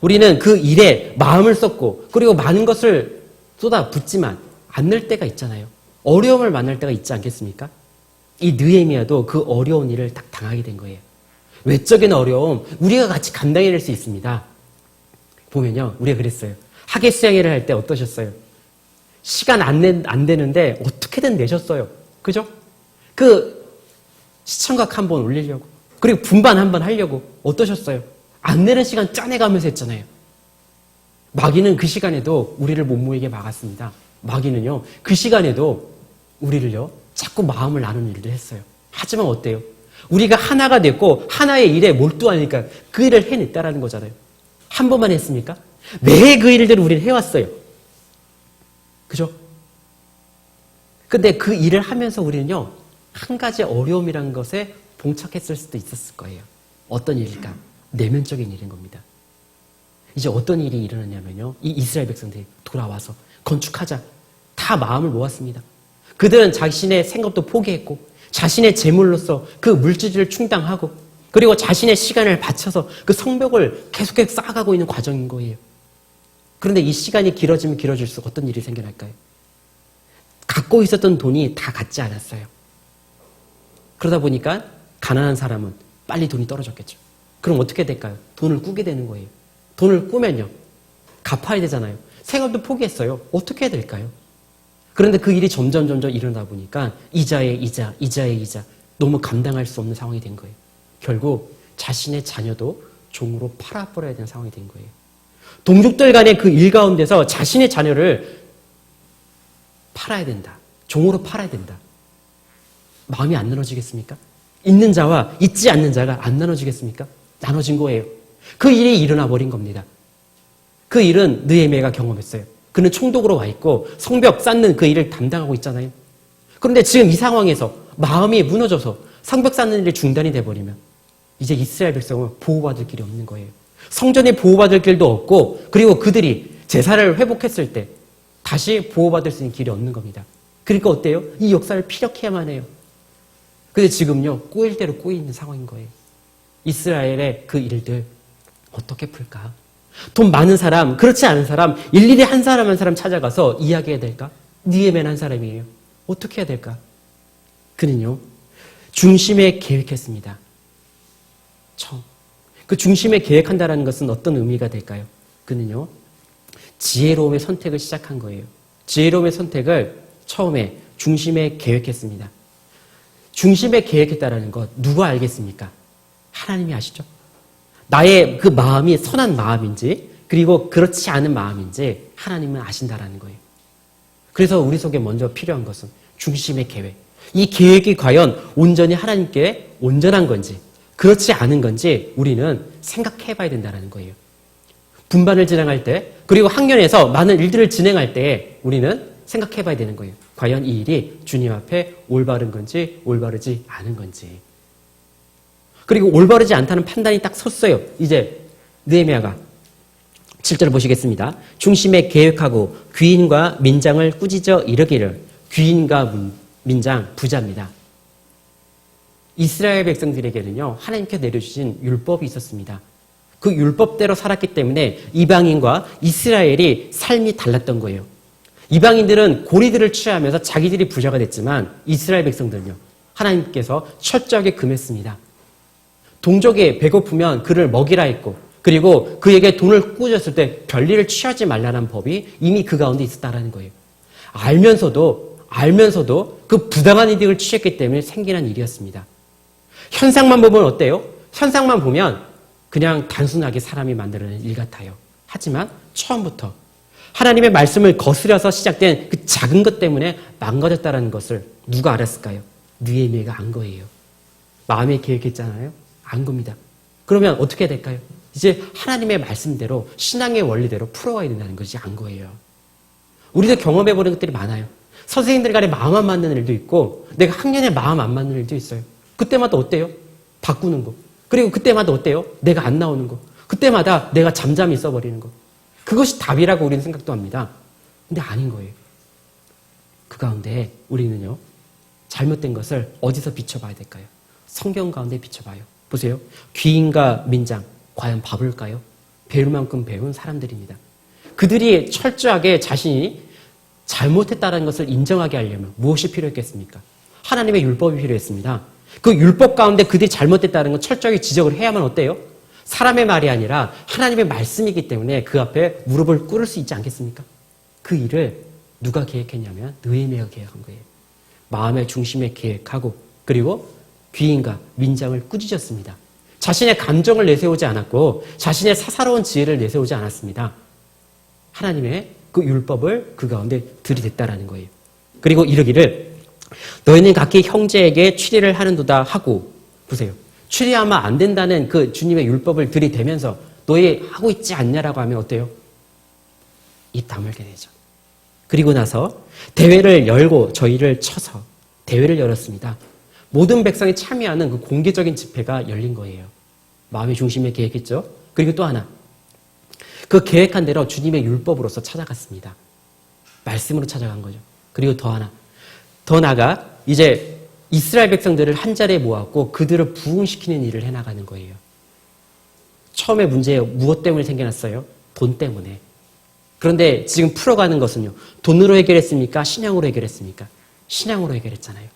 우리는 그 일에 마음을 쏟고 그리고 많은 것을 쏟아붓지만 않을 때가 있잖아요. 어려움을 만날 때가 있지 않겠습니까? 이 느헤미야도 그 어려운 일을 딱 당하게 된 거예요. 외적인 어려움 우리가 같이 감당해낼 수 있습니다. 보면요, 우리가 그랬어요. 학예 수양회를 할 때 어떠셨어요? 시간 안 되는데 어떻게든 내셨어요. 그죠? 그 시청각 한번 올리려고 그리고 분반 한번 하려고 어떠셨어요? 안 내는 시간 짜내가면서 했잖아요. 마귀는 그 시간에도 우리를 못 모이게 막았습니다. 마귀는요, 그 시간에도 우리를요, 자꾸 마음을 나누는 일을 했어요. 하지만 어때요? 우리가 하나가 됐고 하나의 일에 몰두하니까 그 일을 해냈다라는 거잖아요. 한 번만 했습니까? 매해 그 일들을 우리는 해왔어요. 그죠? 근데 그 일을 하면서 우리는요, 한 가지 어려움이라는 것에 봉착했을 수도 있었을 거예요. 어떤 일일까? 내면적인 일인 겁니다. 이제 어떤 일이 일어났냐면요, 이 이스라엘 백성들이 돌아와서 건축하자. 다 마음을 모았습니다. 그들은 자신의 생업도 포기했고 자신의 재물로서 그 물질을 충당하고 그리고 자신의 시간을 바쳐서 그 성벽을 계속해서 쌓아가고 있는 과정인 거예요. 그런데 이 시간이 길어지면 길어질수록 어떤 일이 생겨날까요? 갖고 있었던 돈이 다 갖지 않았어요. 그러다 보니까 가난한 사람은 빨리 돈이 떨어졌겠죠. 그럼 어떻게 될까요? 돈을 꾸게 되는 거예요. 돈을 꾸면요. 갚아야 되잖아요. 생업도 포기했어요. 어떻게 해야 될까요? 그런데 그 일이 점점 일어나다 보니까 이자에 이자, 이자에 이자, 너무 감당할 수 없는 상황이 된 거예요. 결국 자신의 자녀도 종으로 팔아버려야 되는 상황이 된 거예요. 동족들 간의 그 일 가운데서 자신의 자녀를 팔아야 된다. 종으로 팔아야 된다. 마음이 안 나눠지겠습니까? 있는 자와 있지 않는 자가 안 나눠지겠습니까? 나눠진 거예요. 그 일이 일어나 버린 겁니다. 그 일은 느헤미야가 경험했어요. 그는 총독으로 와 있고 성벽 쌓는 그 일을 담당하고 있잖아요. 그런데 지금 이 상황에서 마음이 무너져서 성벽 쌓는 일이 중단이 돼버리면 이제 이스라엘 백성은 보호받을 길이 없는 거예요. 성전에 보호받을 길도 없고 그리고 그들이 제사를 회복했을 때 다시 보호받을 수 있는 길이 없는 겁니다. 그러니까 어때요? 이 역사를 피력해야만 해요. 근데 지금요, 꼬일 대로 꼬여 있는 상황인 거예요. 이스라엘의 그 일들 어떻게 풀까? 돈 많은 사람, 그렇지 않은 사람, 일일이 한 사람 한 사람 찾아가서 이야기해야 될까? 느헤미야는 한 사람이에요. 어떻게 해야 될까? 그는요, 중심에 계획했습니다. 처음. 그 중심에 계획한다는 것은 어떤 의미가 될까요? 그는요, 지혜로움의 선택을 시작한 거예요. 지혜로움의 선택을 처음에 중심에 계획했습니다. 중심에 계획했다라는 것 누가 알겠습니까? 하나님이 아시죠? 나의 그 마음이 선한 마음인지 그리고 그렇지 않은 마음인지 하나님은 아신다라는 거예요. 그래서 우리 속에 먼저 필요한 것은 중심의 계획. 이 계획이 과연 온전히 하나님께 온전한 건지 그렇지 않은 건지 우리는 생각해 봐야 된다는 거예요. 분반을 진행할 때 그리고 학년에서 많은 일들을 진행할 때 우리는 생각해 봐야 되는 거예요. 과연 이 일이 주님 앞에 올바른 건지 올바르지 않은 건지. 그리고 올바르지 않다는 판단이 딱 섰어요. 이제 느헤미야가 7절을 보시겠습니다. 중심에 계획하고 귀인과 민장을 꾸짖어 이르기를. 귀인과 민장, 부자입니다. 이스라엘 백성들에게는요, 하나님께 내려주신 율법이 있었습니다. 그 율법대로 살았기 때문에 이방인과 이스라엘이 삶이 달랐던 거예요. 이방인들은 고리들을 취하면서 자기들이 부자가 됐지만 이스라엘 백성들은요, 하나님께서 철저하게 금했습니다. 동족이 배고프면 그를 먹이라 했고 그리고 그에게 돈을 꾸짖었을 때 별일을 취하지 말라는 법이 이미 그 가운데 있었다는 거예요. 알면서도 그 부당한 이득을 취했기 때문에 생기는 일이었습니다. 현상만 보면 어때요? 현상만 보면 그냥 단순하게 사람이 만들어낸 일 같아요. 하지만 처음부터 하나님의 말씀을 거스려서 시작된 그 작은 것 때문에 망가졌다는 것을 누가 알았을까요? 느헤미야가 안 거예요. 마음에 계획했잖아요. 안 겁니다. 그러면 어떻게 될까요? 이제 하나님의 말씀대로 신앙의 원리대로 풀어가야 된다는 것이 안 거예요. 우리도 경험해보는 것들이 많아요. 선생님들 간에 마음 안 맞는 일도 있고 내가 학년에 마음 안 맞는 일도 있어요. 그때마다 어때요? 바꾸는 거. 그리고 그때마다 어때요? 내가 안 나오는 거. 그때마다 내가 잠잠히 있어버리는 거. 그것이 답이라고 우리는 생각도 합니다. 근데 아닌 거예요. 그 가운데 우리는요, 잘못된 것을 어디서 비춰봐야 될까요? 성경 가운데 비춰봐요. 보세요. 귀인과 민장, 과연 바볼까요? 배울 만큼 배운 사람들입니다. 그들이 철저하게 자신이 잘못했다는 것을 인정하게 하려면 무엇이 필요했겠습니까? 하나님의 율법이 필요했습니다. 그 율법 가운데 그들이 잘못됐다는 건 철저하게 지적을 해야만 어때요? 사람의 말이 아니라 하나님의 말씀이기 때문에 그 앞에 무릎을 꿇을 수 있지 않겠습니까? 그 일을 누가 계획했냐면 느헤미야가 계획한 거예요. 마음의 중심에 계획하고 그리고 귀인과 민장을 꾸짖었습니다. 자신의 감정을 내세우지 않았고 자신의 사사로운 지혜를 내세우지 않았습니다. 하나님의 그 율법을 그 가운데 들이댔다라는 거예요. 그리고 이르기를 너희는 각기 형제에게 추리를 하는도다 하고, 보세요. 추리하면 안 된다는 그 주님의 율법을 들이대면서 너희 하고 있지 않냐라고 하면 어때요? 입 다물게 되죠. 그리고 나서 대회를 열고 저희를 쳐서 대회를 열었습니다. 모든 백성이 참여하는 그 공개적인 집회가 열린 거예요. 마음의 중심에 계획했죠. 그리고 또 하나, 그 계획한 대로 주님의 율법으로서 찾아갔습니다. 말씀으로 찾아간 거죠. 그리고 더 하나, 더 나아가 이제 이스라엘 백성들을 한 자리에 모았고 그들을 부흥시키는 일을 해나가는 거예요. 처음에 문제 무엇 때문에 생겨났어요? 돈 때문에. 그런데 지금 풀어가는 것은요, 돈으로 해결했습니까? 신앙으로 해결했습니까? 신앙으로 해결했잖아요.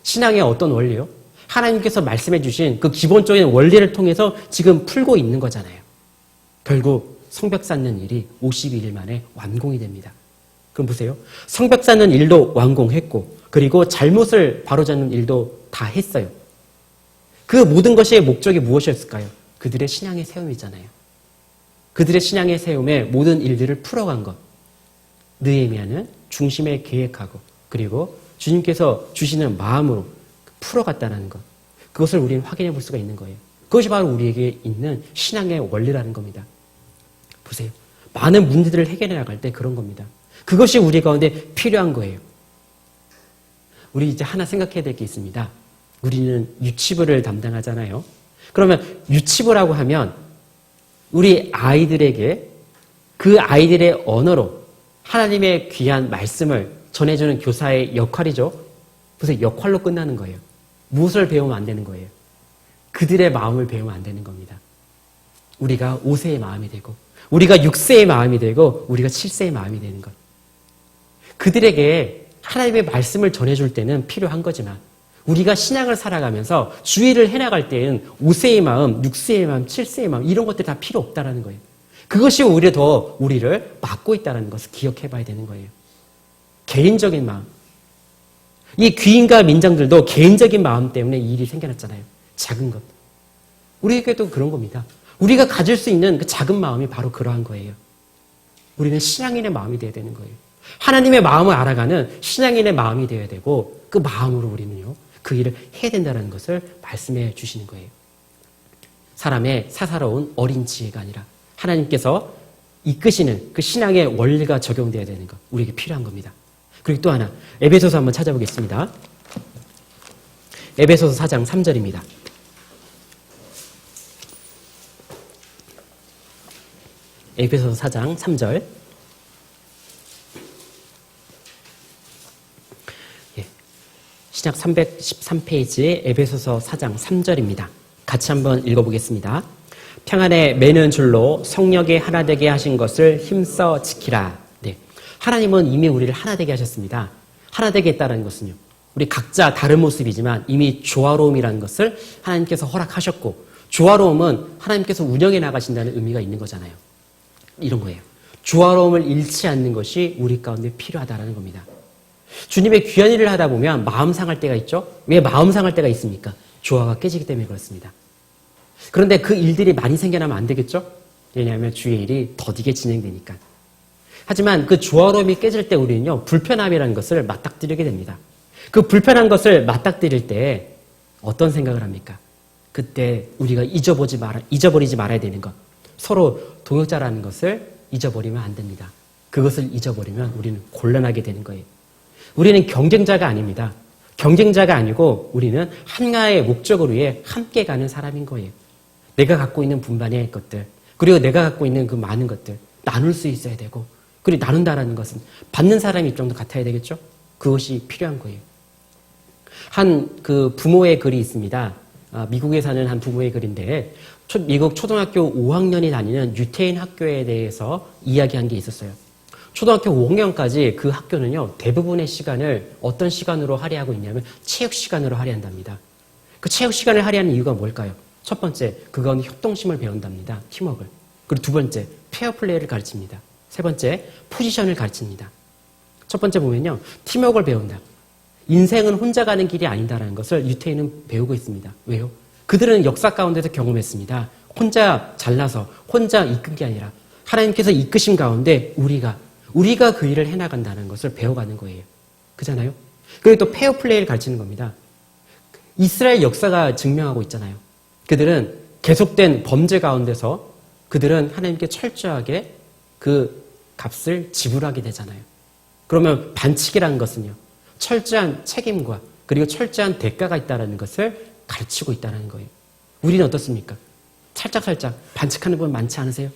신앙의 어떤 원리요? 하나님께서 말씀해 주신 그 기본적인 원리를 통해서 지금 풀고 있는 거잖아요. 결국 성벽 쌓는 일이 52일 만에 완공이 됩니다. 그럼 보세요. 성벽 쌓는 일도 완공했고 그리고 잘못을 바로잡는 일도 다 했어요. 그 모든 것의 목적이 무엇이었을까요? 그들의 신앙의 세움이잖아요. 그들의 신앙의 세움에 모든 일들을 풀어간 것. 느헤미야는 중심에 계획하고 그리고 주님께서 주시는 마음으로 풀어갔다는 것. 그것을 우리는 확인해 볼 수가 있는 거예요. 그것이 바로 우리에게 있는 신앙의 원리라는 겁니다. 보세요. 많은 문제들을 해결해 나갈 때 그런 겁니다. 그것이 우리 가운데 필요한 거예요. 우리 이제 하나 생각해야 될 게 있습니다. 우리는 유치부를 담당하잖아요. 그러면 유치부라고 하면 우리 아이들에게 그 아이들의 언어로 하나님의 귀한 말씀을 전해주는 교사의 역할이죠. 보세요. 역할로 끝나는 거예요. 무엇을 배우면 안 되는 거예요? 그들의 마음을 배우면 안 되는 겁니다. 우리가 5세의 마음이 되고 우리가 6세의 마음이 되고 우리가 7세의 마음이 되는 것. 그들에게 하나님의 말씀을 전해줄 때는 필요한 거지만 우리가 신앙을 살아가면서 주의를 해나갈 때는 5세의 마음, 6세의 마음, 7세의 마음 이런 것들이 다 필요 없다는 거예요. 그것이 오히려 더 우리를 막고 있다는 것을 기억해 봐야 되는 거예요. 개인적인 마음. 이 귀인과 민장들도 개인적인 마음 때문에 이 일이 생겨났잖아요. 작은 것. 우리에게도 그런 겁니다. 우리가 가질 수 있는 그 작은 마음이 바로 그러한 거예요. 우리는 신앙인의 마음이 되어야 되는 거예요. 하나님의 마음을 알아가는 신앙인의 마음이 되어야 되고 그 마음으로 우리는요. 그 일을 해야 된다는 것을 말씀해 주시는 거예요. 사람의 사사로운 어린 지혜가 아니라 하나님께서 이끄시는 그 신앙의 원리가 적용되어야 되는 것. 우리에게 필요한 겁니다. 그리고 또 하나 에베소서 한번 찾아보겠습니다. 에베소서 4장 3절입니다. 에베소서 4장 3절. 신약 313페이지의 에베소서 4장 3절입니다. 같이 한번 읽어보겠습니다. 평안에 매는 줄로 성령의 하나 되게 하신 것을 힘써 지키라. 네. 하나님은 이미 우리를 하나 되게 하셨습니다. 하나 되게 했다는 것은요. 우리 각자 다른 모습이지만 이미 조화로움이라는 것을 하나님께서 허락하셨고 조화로움은 하나님께서 운영해 나가신다는 의미가 있는 거잖아요. 이런 거예요. 조화로움을 잃지 않는 것이 우리 가운데 필요하다는 겁니다. 주님의 귀한 일을 하다 보면 마음 상할 때가 있죠. 왜 마음 상할 때가 있습니까? 조화가 깨지기 때문에 그렇습니다. 그런데 그 일들이 많이 생겨나면 안 되겠죠? 왜냐하면 주의 일이 더디게 진행되니까. 하지만 그 조화로움이 깨질 때 우리는요. 불편함이라는 것을 맞닥뜨리게 됩니다. 그 불편한 것을 맞닥뜨릴 때 어떤 생각을 합니까? 그때 우리가 잊어버리지 말아야 되는 것. 서로 동역자라는 것을 잊어버리면 안 됩니다. 그것을 잊어버리면 우리는 곤란하게 되는 거예요. 우리는 경쟁자가 아닙니다. 경쟁자가 아니고 우리는 하나의 목적을 위해 함께 가는 사람인 거예요. 내가 갖고 있는 분반의 것들, 그리고 내가 갖고 있는 그 많은 것들 나눌 수 있어야 되고, 그리고 나눈다라는 것은 받는 사람의 입장도 같아야 되겠죠? 그것이 필요한 거예요. 한 그 부모의 글이 있습니다. 미국에 사는 한 부모의 글인데 미국 초등학교 5학년이 다니는 유태인 학교에 대해서 이야기한 게 있었어요. 초등학교 5학년까지 그 학교는요, 대부분의 시간을 어떤 시간으로 할애하고 있냐면 체육 시간으로 할애한답니다. 그 체육 시간을 할애하는 이유가 뭘까요? 첫 번째, 그건 협동심을 배운답니다. 팀워크를. 그리고 두 번째, 페어플레이를 가르칩니다. 세 번째, 포지션을 가르칩니다. 첫 번째 보면요, 팀워크를 배운다. 인생은 혼자 가는 길이 아니다라는 것을 유태인은 배우고 있습니다. 왜요? 그들은 역사 가운데서 경험했습니다. 혼자 잘나서 혼자 이끈 게 아니라 하나님께서 이끄신 가운데 우리가 그 일을 해나간다는 것을 배워가는 거예요. 그잖아요? 그리고 또 페어플레이를 가르치는 겁니다. 이스라엘 역사가 증명하고 있잖아요. 그들은 계속된 범죄 가운데서 그들은 하나님께 철저하게 그 값을 지불하게 되잖아요. 그러면 반칙이라는 것은요, 철저한 책임과 그리고 철저한 대가가 있다는 것을 가르치고 있다는 거예요. 우리는 어떻습니까? 살짝 반칙하는 분 많지 않으세요?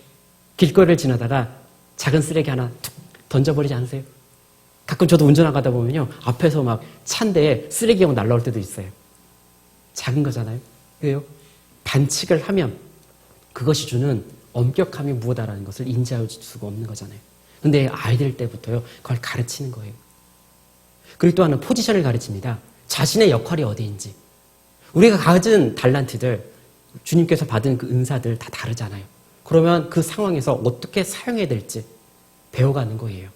길거리를 지나다가 작은 쓰레기 하나 툭 던져버리지 않으세요? 가끔 저도 운전하다 보면요, 앞에서 막 차인데 쓰레기가 날라올 때도 있어요. 작은 거잖아요. 왜요? 반칙을 하면 그것이 주는 엄격함이 무엇이라는 것을 인지할 수가 없는 거잖아요. 근데 아이들 때부터요, 그걸 가르치는 거예요. 그리고 또 하나는 포지션을 가르칩니다. 자신의 역할이 어디인지. 우리가 가진 달란트들, 주님께서 받은 그 은사들 다 다르잖아요. 그러면 그 상황에서 어떻게 사용해야 될지 배워가는 거예요.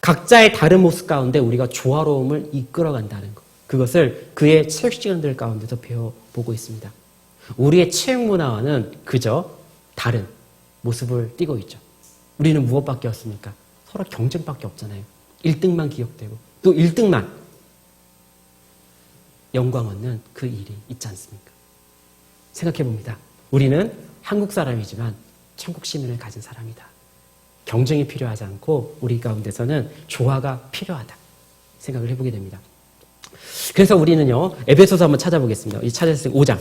각자의 다른 모습 가운데 우리가 조화로움을 이끌어간다는 것. 그것을 그의 체육 시간들 가운데서 배워보고 있습니다. 우리의 체육 문화와는 그저 다른 모습을 띠고 있죠. 우리는 무엇밖에 없습니까? 서로 경쟁밖에 없잖아요. 1등만 기억되고 또 1등만 영광 얻는 그 일이 있지 않습니까? 생각해 봅니다. 우리는 한국 사람이지만 천국 시민을 가진 사람이다. 경쟁이 필요하지 않고 우리 가운데서는 조화가 필요하다. 생각을 해보게 됩니다. 그래서 우리는요, 에베소서 한번 찾아보겠습니다. 이 찾았을 때 5장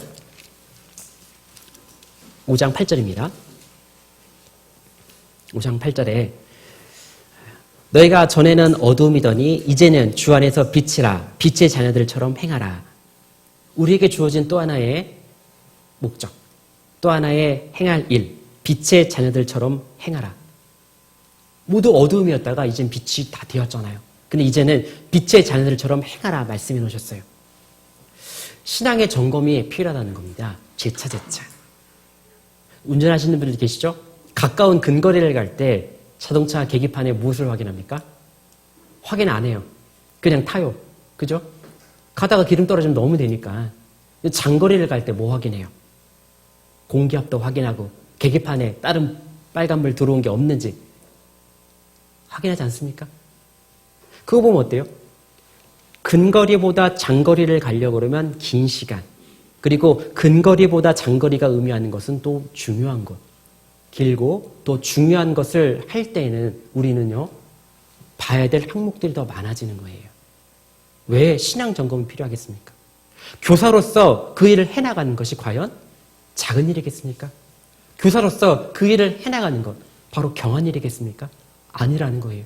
8절입니다. 5장 8절에 너희가 전에는 어둠이더니 이제는 주 안에서 빛이라 빛의 자녀들처럼 행하라. 우리에게 주어진 또 하나의 목적, 또 하나의 행할 일, 빛의 자녀들처럼 행하라. 모두 어두움이었다가 이젠 빛이 다 되었잖아요. 근데 이제는 빛의 자녀들처럼 행하라 말씀해 놓으셨어요. 신앙의 점검이 필요하다는 겁니다. 제차. 운전하시는 분들 계시죠? 가까운 근거리를 갈 때 자동차 계기판에 무엇을 확인합니까? 확인 안 해요. 그냥 타요. 그죠? 가다가 기름 떨어지면 너무 되니까. 장거리를 갈 때 뭐 확인해요? 공기압도 확인하고 계기판에 다른 빨간불 들어온 게 없는지 확인하지 않습니까? 그거 보면 어때요? 근거리보다 장거리를 가려고 그러면 긴 시간, 그리고 근거리보다 장거리가 의미하는 것은 또 중요한 것, 길고 또 중요한 것을 할 때에는 우리는요, 봐야 될 항목들이 더 많아지는 거예요. 왜 신앙 점검이 필요하겠습니까? 교사로서 그 일을 해나가는 것이 과연 작은 일이겠습니까? 교사로서 그 일을 해나가는 것, 바로 경한 일이겠습니까? 아니라는 거예요.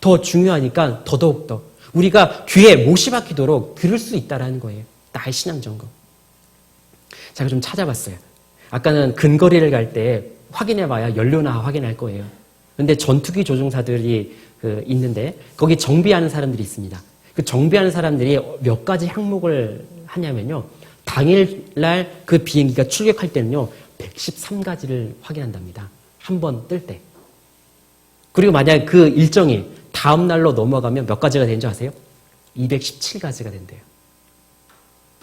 더 중요하니까 더더욱더 우리가 귀에 못이 박히도록 들을 수 있다는 거예요. 나의 신앙 점검. 제가 좀 찾아봤어요. 아까는 근거리를 갈 때 확인해봐야 연료나 확인할 거예요. 근데 전투기 조종사들이 있는데 거기 정비하는 사람들이 있습니다. 그 정비하는 사람들이 몇 가지 항목을 하냐면요. 당일날 그 비행기가 출격할 때는요. 113가지를 확인한답니다. 한 번 뜰 때. 그리고 만약 그 일정이 다음 날로 넘어가면 몇 가지가 되는지 아세요? 217가지가 된대요.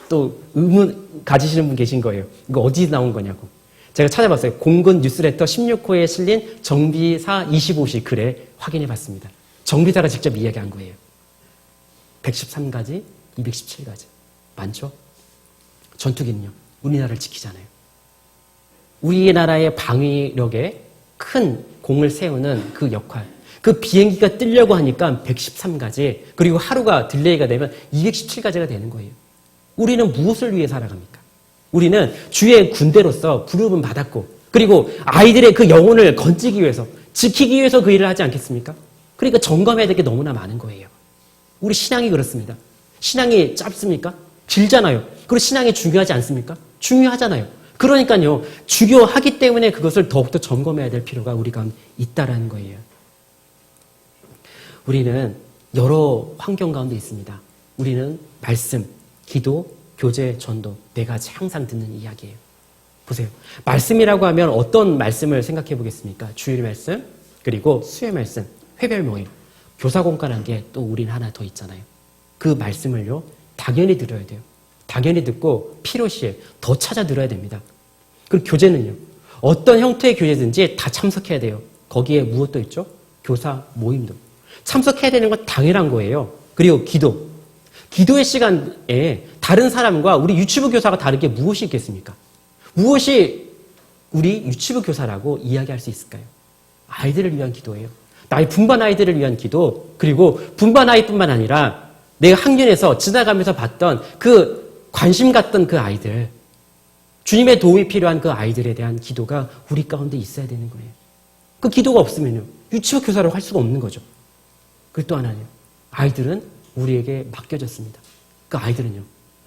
또 의문 가지시는 분 계신 거예요. 이거 어디 나온 거냐고. 제가 찾아봤어요. 공군 뉴스레터 16호에 실린 정비사 25시 글에 확인해 봤습니다. 정비사가 직접 이야기한 거예요. 113가지, 217가지. 많죠? 전투기는요. 우리나라를 지키잖아요. 우리나라의 방위력에 큰 공을 세우는 그 역할. 그 비행기가 뜨려고 하니까 113가지, 그리고 하루가 딜레이가 되면 217가지가 되는 거예요. 우리는 무엇을 위해 살아갑니까? 우리는 주의 군대로서 부름은 받았고, 그리고 아이들의 그 영혼을 건지기 위해서, 지키기 위해서 그 일을 하지 않겠습니까? 그러니까 점검해야 될 게 너무나 많은 거예요. 우리 신앙이 그렇습니다. 신앙이 짧습니까? 길잖아요. 그리고 신앙이 중요하지 않습니까? 중요하잖아요. 그러니까요, 중요하기 때문에 그것을 더욱더 점검해야 될 필요가 우리가 있다라는 거예요. 우리는 여러 환경 가운데 있습니다. 우리는 말씀, 기도, 교제, 전도, 네 가지 항상 듣는 이야기예요. 보세요. 말씀이라고 하면 어떤 말씀을 생각해 보겠습니까? 주일 말씀, 그리고 수요 말씀, 회별 모임, 교사공간한 게 또 우린 하나 더 있잖아요. 그 말씀을요, 당연히 들어야 돼요. 당연히 듣고 필요시에 더 찾아 들어야 됩니다. 그리고 교제는요, 어떤 형태의 교제든지 다 참석해야 돼요. 거기에 무엇도 있죠? 교사 모임도. 참석해야 되는 건 당연한 거예요. 그리고 기도. 기도의 시간에 다른 사람과 우리 유치부 교사가 다른 게 무엇이 있겠습니까? 무엇이 우리 유치부 교사라고 이야기할 수 있을까요? 아이들을 위한 기도예요. 나의 분반 아이들을 위한 기도, 그리고 분반 아이뿐만 아니라 내가 학년에서 지나가면서 봤던 그 관심 갖던 그 아이들, 주님의 도움이 필요한 그 아이들에 대한 기도가 우리 가운데 있어야 되는 거예요. 그 기도가 없으면요, 유치부 교사라고 할 수가 없는 거죠. 그리고 또 하나는요, 아이들은 우리에게 맡겨졌습니다. 그 아이들은요,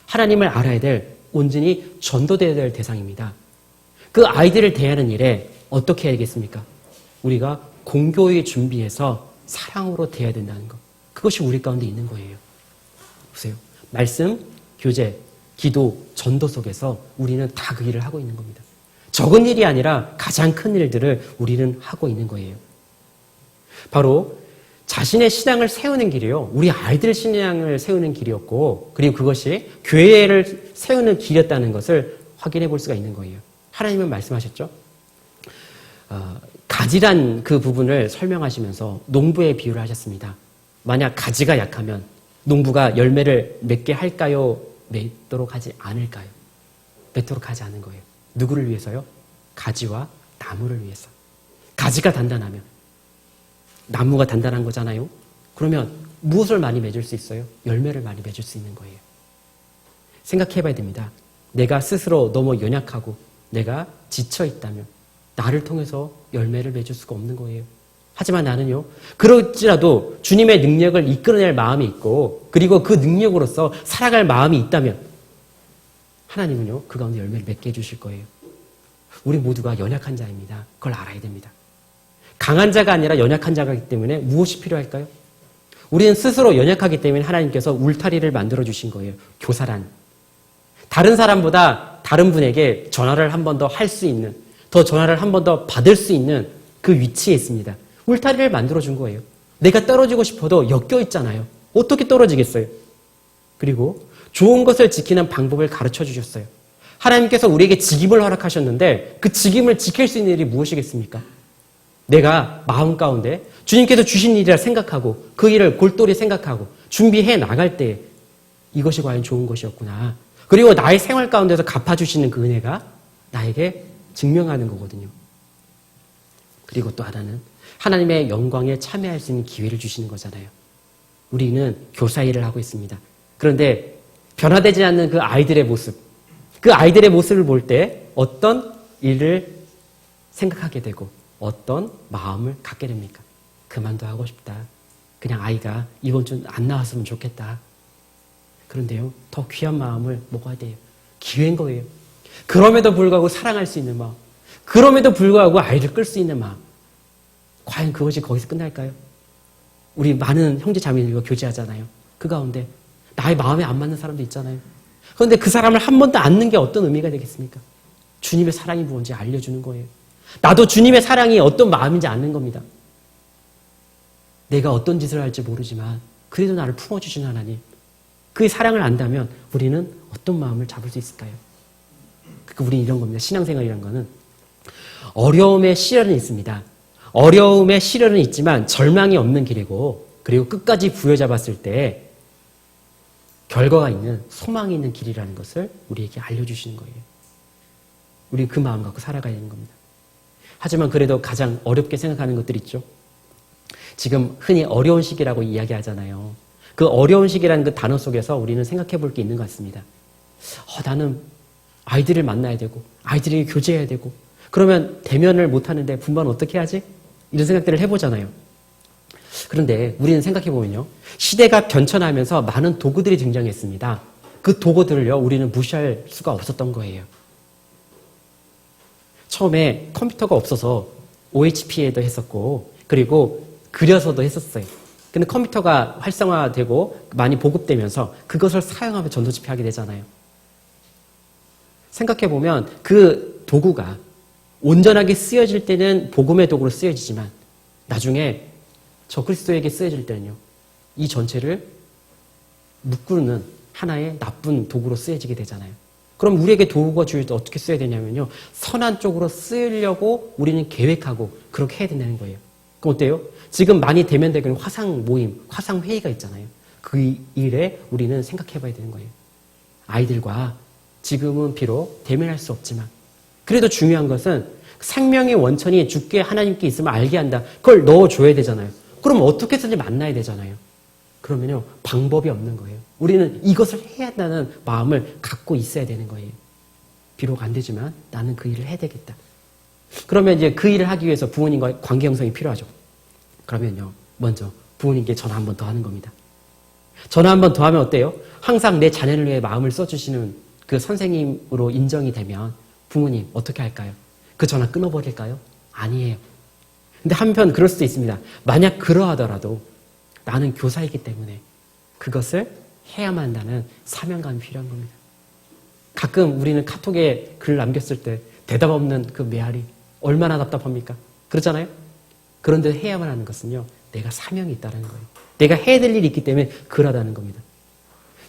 하나님을 알아야 될, 온전히 전도되어야 될 대상입니다. 그 아이들을 대하는 일에 어떻게 해야겠습니까? 우리가 공교히 준비해서 사랑으로 대해야 된다는 것. 그것이 우리 가운데 있는 거예요. 보세요. 말씀, 교제, 기도, 전도 속에서 우리는 다 그 일을 하고 있는 겁니다. 적은 일이 아니라 가장 큰 일들을 우리는 하고 있는 거예요. 바로 자신의 신앙을 세우는 길이요. 우리 아이들 신앙을 세우는 길이었고, 그리고 그것이 교회를 세우는 길이었다는 것을 확인해 볼 수가 있는 거예요. 하나님은 말씀하셨죠. 가지란 그 부분을 설명하시면서 농부의 비유를 하셨습니다. 만약 가지가 약하면 농부가 열매를 맺게 할까요? 맺도록 하지 않을까요? 맺도록 하지 않은 거예요. 누구를 위해서요? 가지와 나무를 위해서. 가지가 단단하면 나무가 단단한 거잖아요. 그러면 무엇을 많이 맺을 수 있어요? 열매를 많이 맺을 수 있는 거예요. 생각해 봐야 됩니다. 내가 스스로 너무 연약하고 내가 지쳐 있다면 나를 통해서 열매를 맺을 수가 없는 거예요. 하지만 나는요, 그럴지라도 주님의 능력을 이끌어낼 마음이 있고, 그리고 그 능력으로서 살아갈 마음이 있다면 하나님은요, 그 가운데 열매를 맺게 해주실 거예요. 우리 모두가 연약한 자입니다. 그걸 알아야 됩니다. 강한 자가 아니라 연약한 자가기 때문에 무엇이 필요할까요? 우리는 스스로 연약하기 때문에 하나님께서 울타리를 만들어 주신 거예요. 교사란. 다른 사람보다 다른 분에게 전화를 한 번 더 할 수 있는, 더 전화를 한 번 더 받을 수 있는 그 위치에 있습니다. 울타리를 만들어 준 거예요. 내가 떨어지고 싶어도 엮여 있잖아요. 어떻게 떨어지겠어요? 그리고 좋은 것을 지키는 방법을 가르쳐 주셨어요. 하나님께서 우리에게 직임을 허락하셨는데 그 직임을 지킬 수 있는 일이 무엇이겠습니까? 내가 마음 가운데 주님께서 주신 일이라 생각하고 그 일을 골똘히 생각하고 준비해 나갈 때 이것이 과연 좋은 것이었구나. 그리고 나의 생활 가운데서 갚아주시는 그 은혜가 나에게 증명하는 거거든요. 그리고 또 하나는 하나님의 영광에 참여할 수 있는 기회를 주시는 거잖아요. 우리는 교사 일을 하고 있습니다. 그런데 변화되지 않는 그 아이들의 모습, 그 아이들의 모습을 볼 때 어떤 일을 생각하게 되고 어떤 마음을 갖게 됩니까? 그만둬 하고 싶다. 그냥 아이가 이번 주 안 나왔으면 좋겠다. 그런데요, 더 귀한 마음을 먹어야 돼요. 기회인 거예요. 그럼에도 불구하고 사랑할 수 있는 마음, 그럼에도 불구하고 아이를 끌 수 있는 마음. 과연 그것이 거기서 끝날까요? 우리 많은 형제 자매들과 교제하잖아요. 그 가운데 나의 마음에 안 맞는 사람도 있잖아요. 그런데 그 사람을 한 번 더 안는 게 어떤 의미가 되겠습니까? 주님의 사랑이 무엇인지 알려주는 거예요. 나도 주님의 사랑이 어떤 마음인지 아는 겁니다. 내가 어떤 짓을 할지 모르지만 그래도 나를 품어주신 하나님, 그의 사랑을 안다면 우리는 어떤 마음을 잡을 수 있을까요? 우리는 이런 겁니다. 신앙생활이라는 거는 어려움의 시련은 있습니다. 어려움의 시련은 있지만 절망이 없는 길이고, 그리고 끝까지 부여잡았을 때 결과가 있는, 소망이 있는 길이라는 것을 우리에게 알려주시는 거예요. 우리 그 마음 갖고 살아가야 되는 겁니다. 하지만 그래도 가장 어렵게 생각하는 것들이 있죠. 지금 흔히 어려운 시기라고 이야기하잖아요. 그 어려운 시기라는 그 단어 속에서 우리는 생각해 볼 게 있는 것 같습니다. 나는 아이들을 만나야 되고 아이들에게 교제해야 되고, 그러면 대면을 못하는데 분반 어떻게 하지? 이런 생각들을 해보잖아요. 그런데 우리는 생각해보면요, 시대가 변천하면서 많은 도구들이 등장했습니다. 그 도구들을요, 우리는 무시할 수가 없었던 거예요. 처음에 컴퓨터가 없어서 OHP에도 했었고, 그리고 그려서도 했었어요. 근데 컴퓨터가 활성화되고 많이 보급되면서 그것을 사용하며 전도 집회하게 되잖아요. 생각해보면 그 도구가 온전하게 쓰여질 때는 복음의 도구로 쓰여지지만 나중에 적그리스도에게 쓰여질 때는요, 이 전체를 묶는 하나의 나쁜 도구로 쓰여지게 되잖아요. 그럼 우리에게 도구가 주어질 때 어떻게 써야 되냐면요, 선한 쪽으로 쓰려고 우리는 계획하고 그렇게 해야 된다는 거예요. 그럼 어때요? 지금 많이 대면되고 있는 화상 모임, 화상 회의가 있잖아요. 그 일에 우리는 생각해 봐야 되는 거예요. 아이들과 지금은 비록 대면할 수 없지만 그래도 중요한 것은 생명의 원천이 주께 하나님께 있음을 알게 한다. 그걸 넣어줘야 되잖아요. 그럼 어떻게 해서든지 만나야 되잖아요. 그러면요, 방법이 없는 거예요. 우리는 이것을 해야 한다는 마음을 갖고 있어야 되는 거예요. 비록 안 되지만 나는 그 일을 해야 되겠다. 그러면 이제 그 일을 하기 위해서 부모님과의 관계 형성이 필요하죠. 그러면요, 먼저 부모님께 전화 한 번 더 하는 겁니다. 전화 한 번 더 하면 어때요? 항상 내 자녀를 위해 마음을 써주시는 그 선생님으로 인정이 되면 부모님 어떻게 할까요? 그 전화 끊어버릴까요? 아니에요. 근데 한편 그럴 수도 있습니다. 만약 그러하더라도 나는 교사이기 때문에 그것을 해야만 한다는 사명감이 필요한 겁니다. 가끔 우리는 카톡에 글 남겼을 때 대답 없는 그 메아리 얼마나 답답합니까? 그렇잖아요? 그런데 해야만 하는 것은요, 내가 사명이 있다는 거예요. 내가 해야 될 일이 있기 때문에 그러다는 겁니다.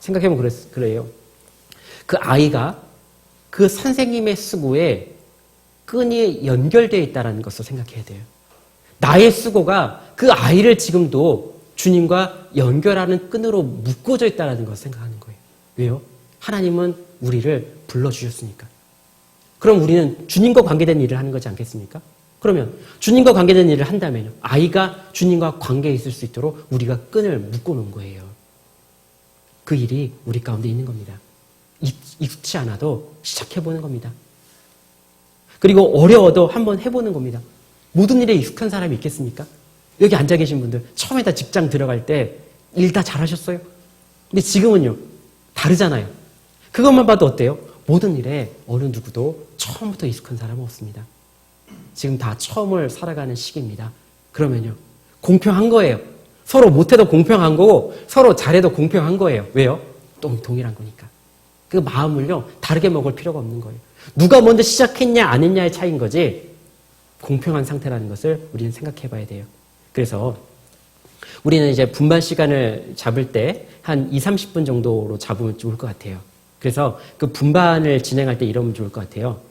생각해보면 그래요. 그 아이가 그 선생님의 수고에 끈이 연결되어 있다는 것을 생각해야 돼요. 나의 수고가 그 아이를 지금도 주님과 연결하는 끈으로 묶어져 있다는 것을 생각하는 거예요. 왜요? 하나님은 우리를 불러주셨으니까. 그럼 우리는 주님과 관계된 일을 하는 거지 않겠습니까? 그러면 주님과 관계된 일을 한다면요, 아이가 주님과 관계에 있을 수 있도록 우리가 끈을 묶어놓은 거예요. 그 일이 우리 가운데 있는 겁니다. 익숙치 않아도 시작해보는 겁니다. 그리고 어려워도 한번 해보는 겁니다. 모든 일에 익숙한 사람이 있겠습니까? 여기 앉아 계신 분들 처음에 다 직장 들어갈 때 일 다 잘하셨어요? 근데 지금은요, 다르잖아요. 그것만 봐도 어때요? 모든 일에 어느 누구도 처음부터 익숙한 사람은 없습니다. 지금 다 처음을 살아가는 시기입니다. 그러면요, 공평한 거예요. 서로 못해도 공평한 거고 서로 잘해도 공평한 거예요. 왜요? 동일한 거니까. 그 마음을요, 다르게 먹을 필요가 없는 거예요. 누가 먼저 시작했냐 안 했냐의 차이인 거지 공평한 상태라는 것을 우리는 생각해 봐야 돼요. 그래서 우리는 이제 분반 시간을 잡을 때 한 20-30분 정도로 잡으면 좋을 것 같아요. 그래서 그 분반을 진행할 때 이러면 좋을 것 같아요.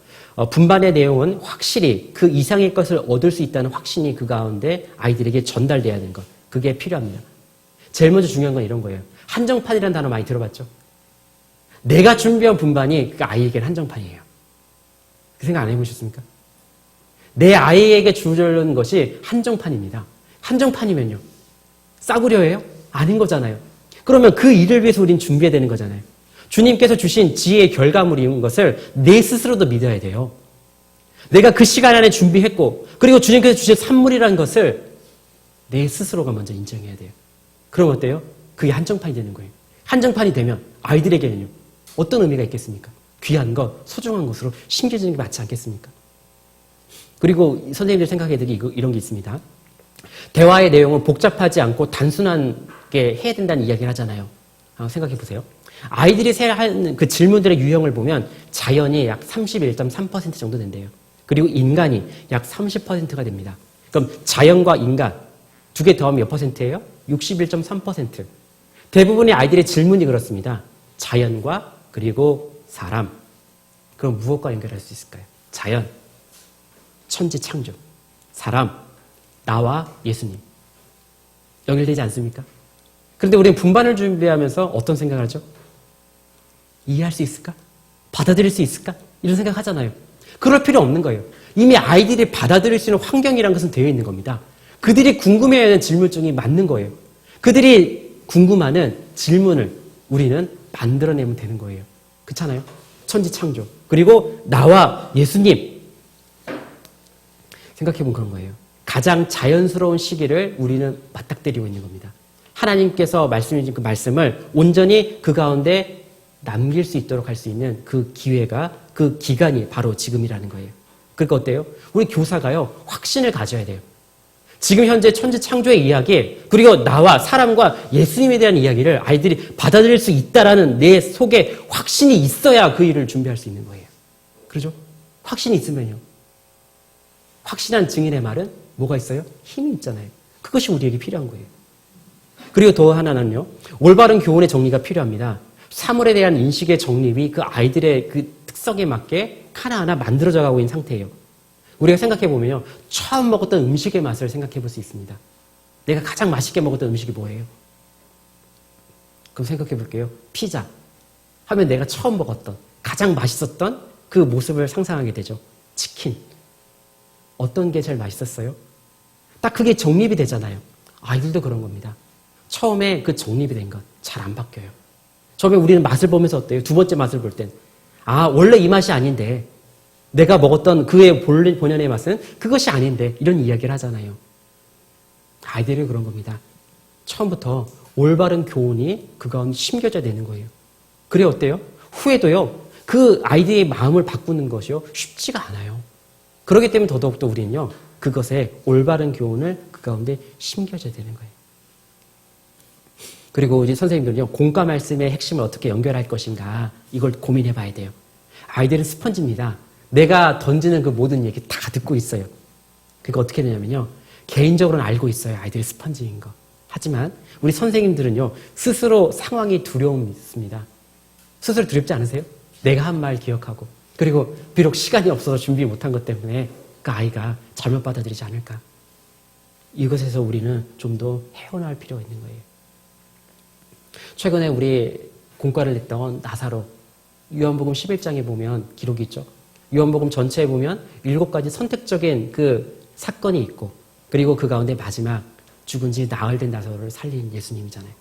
분반의 내용은 확실히 그 이상의 것을 얻을 수 있다는 확신이 그 가운데 아이들에게 전달돼야 되는 것. 그게 필요합니다. 제일 먼저 중요한 건 이런 거예요. 한정판이라는 단어 많이 들어봤죠? 내가 준비한 분반이 그 아이에게는 한정판이에요. 그 생각 안 해보셨습니까? 내 아이에게 주려는 것이 한정판입니다. 한정판이면요, 싸구려예요? 아닌 거잖아요. 그러면 그 일을 위해서 우리는 준비해야 되는 거잖아요. 주님께서 주신 지혜의 결과물인 것을 내 스스로도 믿어야 돼요. 내가 그 시간 안에 준비했고, 그리고 주님께서 주신 산물이라는 것을 내 스스로가 먼저 인정해야 돼요. 그럼 어때요? 그게 한정판이 되는 거예요. 한정판이 되면 아이들에게는요, 어떤 의미가 있겠습니까? 귀한 것, 소중한 것으로 심겨지는 게 맞지 않겠습니까? 그리고 선생님들 생각해드리 이런 게 있습니다. 대화의 내용은 복잡하지 않고 단순하게 해야 된다는 이야기를 하잖아요. 생각해 보세요. 아이들이 하는 그 질문들의 유형을 보면 자연이 약 31.3% 정도 된대요. 그리고 인간이 약 30%가 됩니다. 그럼 자연과 인간 두 개 더하면 몇 퍼센트예요? 61.3%. 대부분의 아이들의 질문이 그렇습니다. 자연과 그리고 사람. 그럼 무엇과 연결할 수 있을까요? 자연, 천지 창조, 사람, 나와 예수님. 연결되지 않습니까? 그런데 우리는 분반을 준비하면서 어떤 생각을 하죠? 이해할 수 있을까? 받아들일 수 있을까? 이런 생각 하잖아요. 그럴 필요 없는 거예요. 이미 아이들이 받아들일 수 있는 환경이라는 것은 되어 있는 겁니다. 그들이 궁금해해야 하는 질문증이 맞는 거예요. 그들이 궁금하는 질문을 우리는 만들어내면 되는 거예요. 그렇잖아요? 천지 창조. 그리고 나와 예수님. 생각해보면 그런 거예요. 가장 자연스러운 시기를 우리는 맞닥뜨리고 있는 겁니다. 하나님께서 말씀해 주신 그 말씀을 온전히 그 가운데 남길 수 있도록 할 수 있는 그 기회가, 그 기간이 바로 지금이라는 거예요. 그러니까 어때요? 우리 교사가요, 확신을 가져야 돼요. 지금 현재 천지 창조의 이야기, 그리고 나와 사람과 예수님에 대한 이야기를 아이들이 받아들일 수 있다라는 내 속에 확신이 있어야 그 일을 준비할 수 있는 거예요. 그렇죠? 확신이 있으면요. 확신한 증인의 말은 뭐가 있어요? 힘이 있잖아요. 그것이 우리에게 필요한 거예요. 그리고 더 하나는요, 올바른 교훈의 정리가 필요합니다. 사물에 대한 인식의 정립이 그 아이들의 그 특성에 맞게 하나하나 만들어져 가고 있는 상태예요. 우리가 생각해보면요, 처음 먹었던 음식의 맛을 생각해 볼 수 있습니다. 내가 가장 맛있게 먹었던 음식이 뭐예요? 그럼 생각해 볼게요. 피자 하면 내가 처음 먹었던, 가장 맛있었던 그 모습을 상상하게 되죠. 치킨. 어떤 게 제일 맛있었어요? 딱 그게 정립이 되잖아요. 아이들도 그런 겁니다. 처음에 그 정립이 된 것 잘 안 바뀌어요. 처음에 우리는 맛을 보면서 어때요? 두 번째 맛을 볼 땐, 아, 원래 이 맛이 아닌데, 내가 먹었던 그의 본연의 맛은 그것이 아닌데, 이런 이야기를 하잖아요. 아이들이 그런 겁니다. 처음부터 올바른 교훈이 그 가운데 심겨져야 되는 거예요. 그래 어때요? 후에도요, 그 아이들의 마음을 바꾸는 것이요, 쉽지가 않아요. 그렇기 때문에 더더욱더 우리는요, 그것에 올바른 교훈을 그 가운데 심겨져야 되는 거예요. 그리고 이제 선생님들은요, 공과 말씀의 핵심을 어떻게 연결할 것인가, 이걸 고민해 봐야 돼요. 아이들은 스펀지입니다. 내가 던지는 그 모든 얘기 다 듣고 있어요. 그러니까 어떻게 되냐면요. 개인적으로는 알고 있어요. 아이들이 스펀지인 거. 하지만 우리 선생님들은요. 스스로 상황이 두려움이 있습니다. 스스로 두렵지 않으세요? 내가 한 말 기억하고 그리고 비록 시간이 없어서 준비 못한 것 때문에 그 아이가 잘못 받아들이지 않을까. 이것에서 우리는 좀 더 헤어나올 필요가 있는 거예요. 최근에 우리 공과를 냈던 나사로 요한복음 11장에 보면 기록이 있죠. 요한복음 전체에 보면 7가지 선택적인 그 사건이 있고 그리고 그 가운데 마지막 죽은 지 나흘 된 나사로를 살린 예수님이잖아요.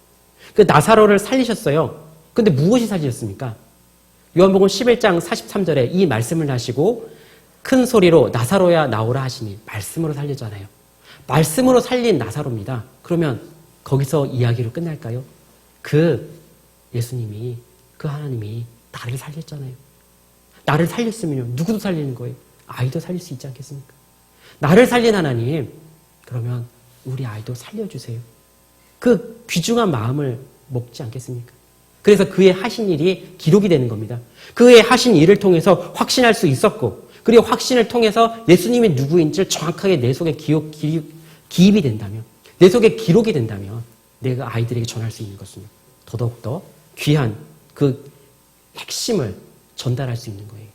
그 나사로를 살리셨어요. 근데 무엇이 살리셨습니까? 요한복음 11장 43절에 이 말씀을 하시고 큰 소리로 나사로야 나오라 하시니 말씀으로 살렸잖아요. 말씀으로 살린 나사로입니다. 그러면 거기서 이야기로 끝날까요? 그 예수님이 그 하나님이 나를 살렸잖아요. 나를 살렸으면 누구도 살리는 거예요. 아이도 살릴 수 있지 않겠습니까? 나를 살린 하나님, 그러면 우리 아이도 살려주세요. 그 귀중한 마음을 먹지 않겠습니까? 그래서 그의 하신 일이 기록이 되는 겁니다. 그의 하신 일을 통해서 확신할 수 있었고 그리고 확신을 통해서 예수님이 누구인지를 정확하게 내 속에 기입이 된다면 내 속에 기록이 된다면 내가 아이들에게 전할 수 있는 것은 더더욱더 귀한 그 핵심을 전달할 수 있는 거예요.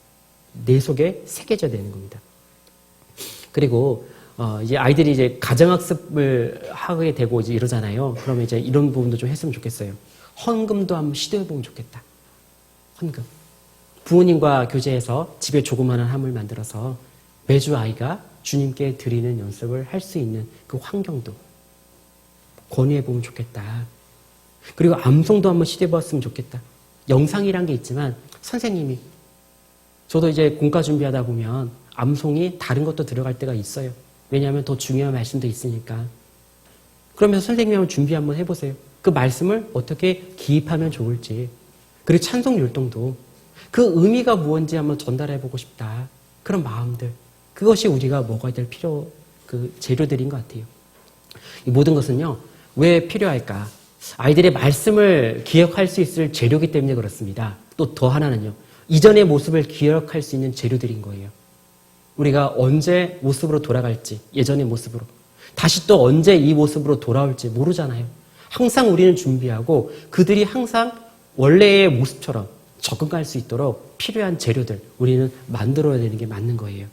내 속에 새겨져야 되는 겁니다. 그리고 이제 아이들이 이제 가정학습을 하게 되고 이제 이러잖아요. 그러면 이제 이런 부분도 좀 했으면 좋겠어요. 헌금도 한번 시도해보면 좋겠다. 헌금. 부모님과 교제해서 집에 조그마한 함을 만들어서 매주 아이가 주님께 드리는 연습을 할 수 있는 그 환경도 권유해보면 좋겠다. 그리고 암송도 한번 시도해봤으면 좋겠다. 영상이란 게 있지만 선생님이 저도 이제 공과 준비하다 보면 암송이 다른 것도 들어갈 때가 있어요. 왜냐하면 더 중요한 말씀도 있으니까. 그러면서 선생님이 한번 준비 한번 해보세요. 그 말씀을 어떻게 기입하면 좋을지. 그리고 찬송 율동도 그 의미가 무엇인지 한번 전달해보고 싶다. 그런 마음들. 그것이 우리가 먹어야 될 그 재료들인 것 같아요. 이 모든 것은요, 왜 필요할까? 아이들의 말씀을 기억할 수 있을 재료이기 때문에 그렇습니다. 또 더 하나는요, 이전의 모습을 기억할 수 있는 재료들인 거예요. 우리가 언제 모습으로 돌아갈지, 예전의 모습으로. 다시 또 언제 이 모습으로 돌아올지 모르잖아요. 항상 우리는 준비하고 그들이 항상 원래의 모습처럼 적응할 수 있도록 필요한 재료들 우리는 만들어야 되는 게 맞는 거예요.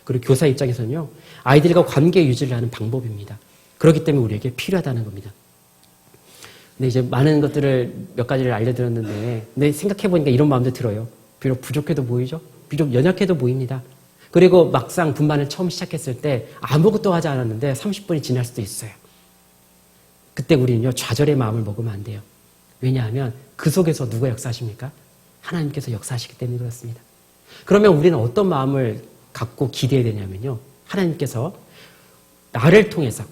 그리고 교사 입장에서는요, 아이들과 관계 유지를 하는 방법입니다. 그렇기 때문에 우리에게 필요하다는 겁니다. 근데 이제 많은 것들을 몇 가지를 알려드렸는데, 근데 생각해보니까 이런 마음도 들어요. 비록 부족해도 보이죠? 비록 연약해도 보입니다. 그리고 막상 분반을 처음 시작했을 때 아무것도 하지 않았는데 30분이 지날 수도 있어요. 그때 우리는요, 좌절의 마음을 먹으면 안 돼요. 왜냐하면 그 속에서 누가 역사하십니까? 하나님께서 역사하시기 때문에 그렇습니다. 그러면 우리는 어떤 마음을 갖고 기대해야 되냐면요, 하나님께서 나를 통해서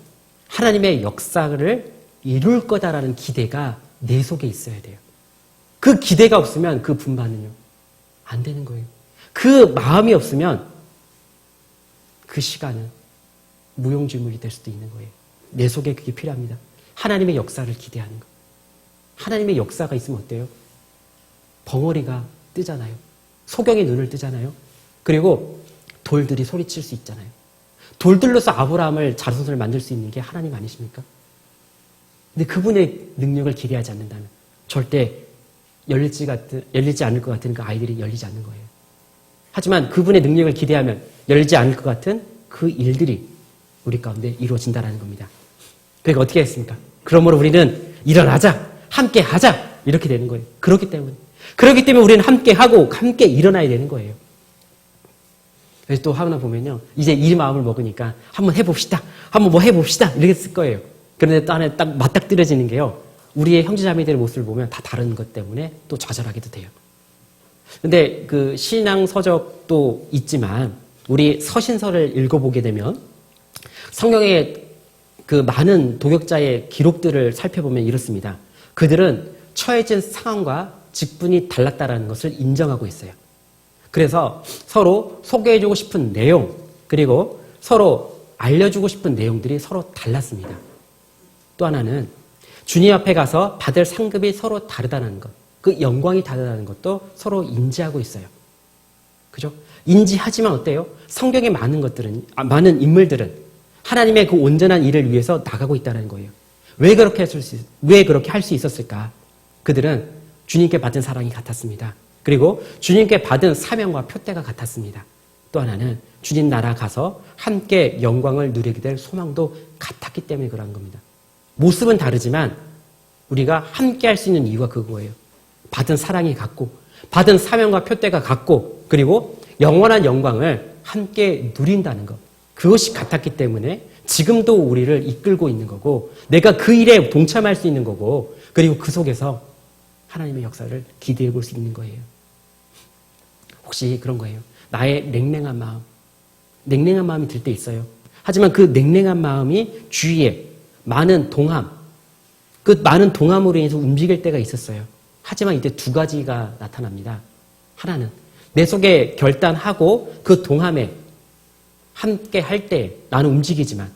하나님의 역사를 이룰 거다라는 기대가 내 속에 있어야 돼요. 그 기대가 없으면 그 분반은요, 안 되는 거예요. 그 마음이 없으면 그 시간은 무용지물이 될 수도 있는 거예요. 내 속에 그게 필요합니다. 하나님의 역사를 기대하는 거. 하나님의 역사가 있으면 어때요? 벙어리가 뜨잖아요. 소경이 눈을 뜨잖아요. 그리고 돌들이 소리칠 수 있잖아요. 돌들로서 아브라함을 자손을 만들 수 있는 게 하나님 아니십니까? 근데 그분의 능력을 기대하지 않는다면 절대 열리지 않을 것 같은 그 아이들이 열리지 않는 거예요. 하지만 그분의 능력을 기대하면 열리지 않을 것 같은 그 일들이 우리 가운데 이루어진다는 겁니다. 그러니까 어떻게 했습니까? 그러므로 우리는 일어나자, 함께 하자, 이렇게 되는 거예요. 그렇기 때문에 우리는 함께 하고 함께 일어나야 되는 거예요. 그래서 또 하나 보면요, 이제 이 마음을 먹으니까 한번 해봅시다, 한번 뭐 해봅시다, 이렇게 쓸 거예요. 그런데 또 안에 딱 맞닥뜨려지는 게요, 우리의 형제자매들의 모습을 보면 다 다른 것 때문에 또 좌절하기도 돼요. 근데 그 신앙 서적도 있지만 우리 서신서를 읽어보게 되면 성경의 그 많은 도역자의 기록들을 살펴보면 이렇습니다. 그들은 처해진 상황과 직분이 달랐다라는 것을 인정하고 있어요. 그래서 서로 소개해주고 싶은 내용, 그리고 서로 알려주고 싶은 내용들이 서로 달랐습니다. 또 하나는 주님 앞에 가서 받을 상급이 서로 다르다는 것, 그 영광이 다르다는 것도 서로 인지하고 있어요. 그죠? 인지하지만 어때요? 성경에 많은 것들은, 많은 인물들은 하나님의 그 온전한 일을 위해서 나가고 있다는 거예요. 왜 그렇게 할 수 있었을까? 그들은 주님께 받은 사랑이 같았습니다. 그리고 주님께 받은 사명과 표대가 같았습니다. 또 하나는 주님 나라 가서 함께 영광을 누리게 될 소망도 같았기 때문에 그런 겁니다. 모습은 다르지만 우리가 함께 할 수 있는 이유가 그거예요. 받은 사랑이 같고, 받은 사명과 표대가 같고, 그리고 영원한 영광을 함께 누린다는 것. 그것이 같았기 때문에 지금도 우리를 이끌고 있는 거고, 내가 그 일에 동참할 수 있는 거고, 그리고 그 속에서 하나님의 역사를 기대해 볼 수 있는 거예요. 혹시 그런 거예요. 나의 냉랭한 마음이 들 때 있어요. 하지만 그 냉랭한 마음이 주위에 많은 동함, 그 많은 동함으로 인해서 움직일 때가 있었어요. 하지만 이때 두 가지가 나타납니다. 하나는 내 속에 결단하고 그 동함에 함께 할 때 나는 움직이지만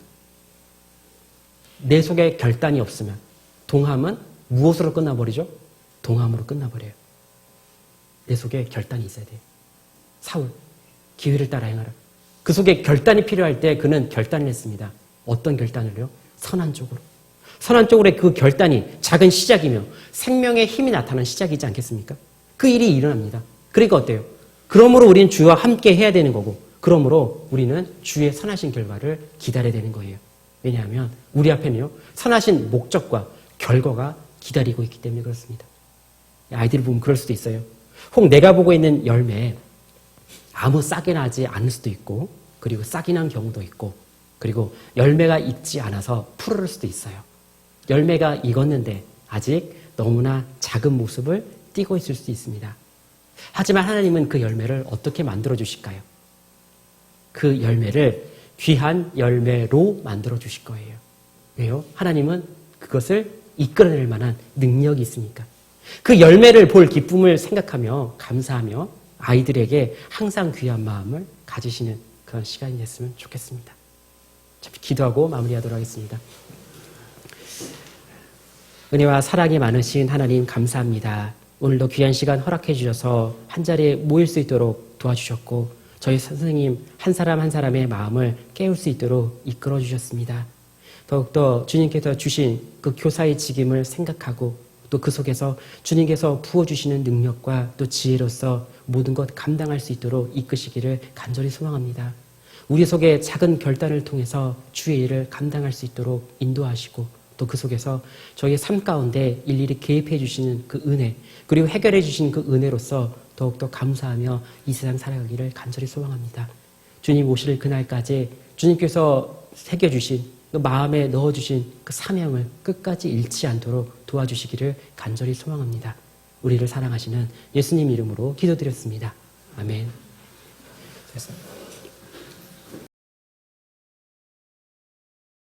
내 속에 결단이 없으면 동함은 무엇으로 끝나버리죠? 동함으로 끝나버려요. 내 속에 결단이 있어야 돼요. 사울, 기회를 따라 행하라. 그 속에 결단이 필요할 때 그는 결단을 했습니다. 어떤 결단을요? 선한 쪽으로. 선한 쪽으로의 그 결단이 작은 시작이며 생명의 힘이 나타나는 시작이지 않겠습니까? 그 일이 일어납니다. 그러니까 어때요? 그러므로 우리는 주와 함께 해야 되는 거고, 그러므로 우리는 주의 선하신 결과를 기다려야 되는 거예요. 왜냐하면 우리 앞에는요, 선하신 목적과 결과가 기다리고 있기 때문에 그렇습니다. 아이들을 보면 그럴 수도 있어요. 혹 내가 보고 있는 열매에 아무 싹이 나지 않을 수도 있고, 그리고 싹이 난 경우도 있고, 그리고 열매가 익지 않아서 푸르를 수도 있어요. 열매가 익었는데 아직 너무나 작은 모습을 띠고 있을 수도 있습니다. 하지만 하나님은 그 열매를 어떻게 만들어 주실까요? 그 열매를 귀한 열매로 만들어 주실 거예요. 왜요? 하나님은 그것을 이끌어낼 만한 능력이 있으니까. 그 열매를 볼 기쁨을 생각하며 감사하며 아이들에게 항상 귀한 마음을 가지시는 그런 시간이 됐으면 좋겠습니다. 기도하고 마무리하도록 하겠습니다. 은혜와 사랑이 많으신 하나님 감사합니다. 오늘도 귀한 시간 허락해 주셔서 한자리에 모일 수 있도록 도와주셨고, 저희 선생님 한 사람 한 사람의 마음을 깨울 수 있도록 이끌어 주셨습니다. 더욱더 주님께서 주신 그 교사의 직임을 생각하고, 또 그 속에서 주님께서 부어주시는 능력과 또 지혜로서 모든 것 감당할 수 있도록 이끄시기를 간절히 소망합니다. 우리 속에 작은 결단을 통해서 주의 일을 감당할 수 있도록 인도하시고, 또 그 속에서 저희의 삶 가운데 일일이 개입해 주시는 그 은혜, 그리고 해결해 주신 그 은혜로서 더욱더 감사하며 이 세상 살아가기를 간절히 소망합니다. 주님 오실 그날까지 주님께서 새겨주신, 그 마음에 넣어주신 그 사명을 끝까지 잃지 않도록 도와주시기를 간절히 소망합니다. 우리를 사랑하시는 예수님 이름으로 기도드렸습니다. 아멘.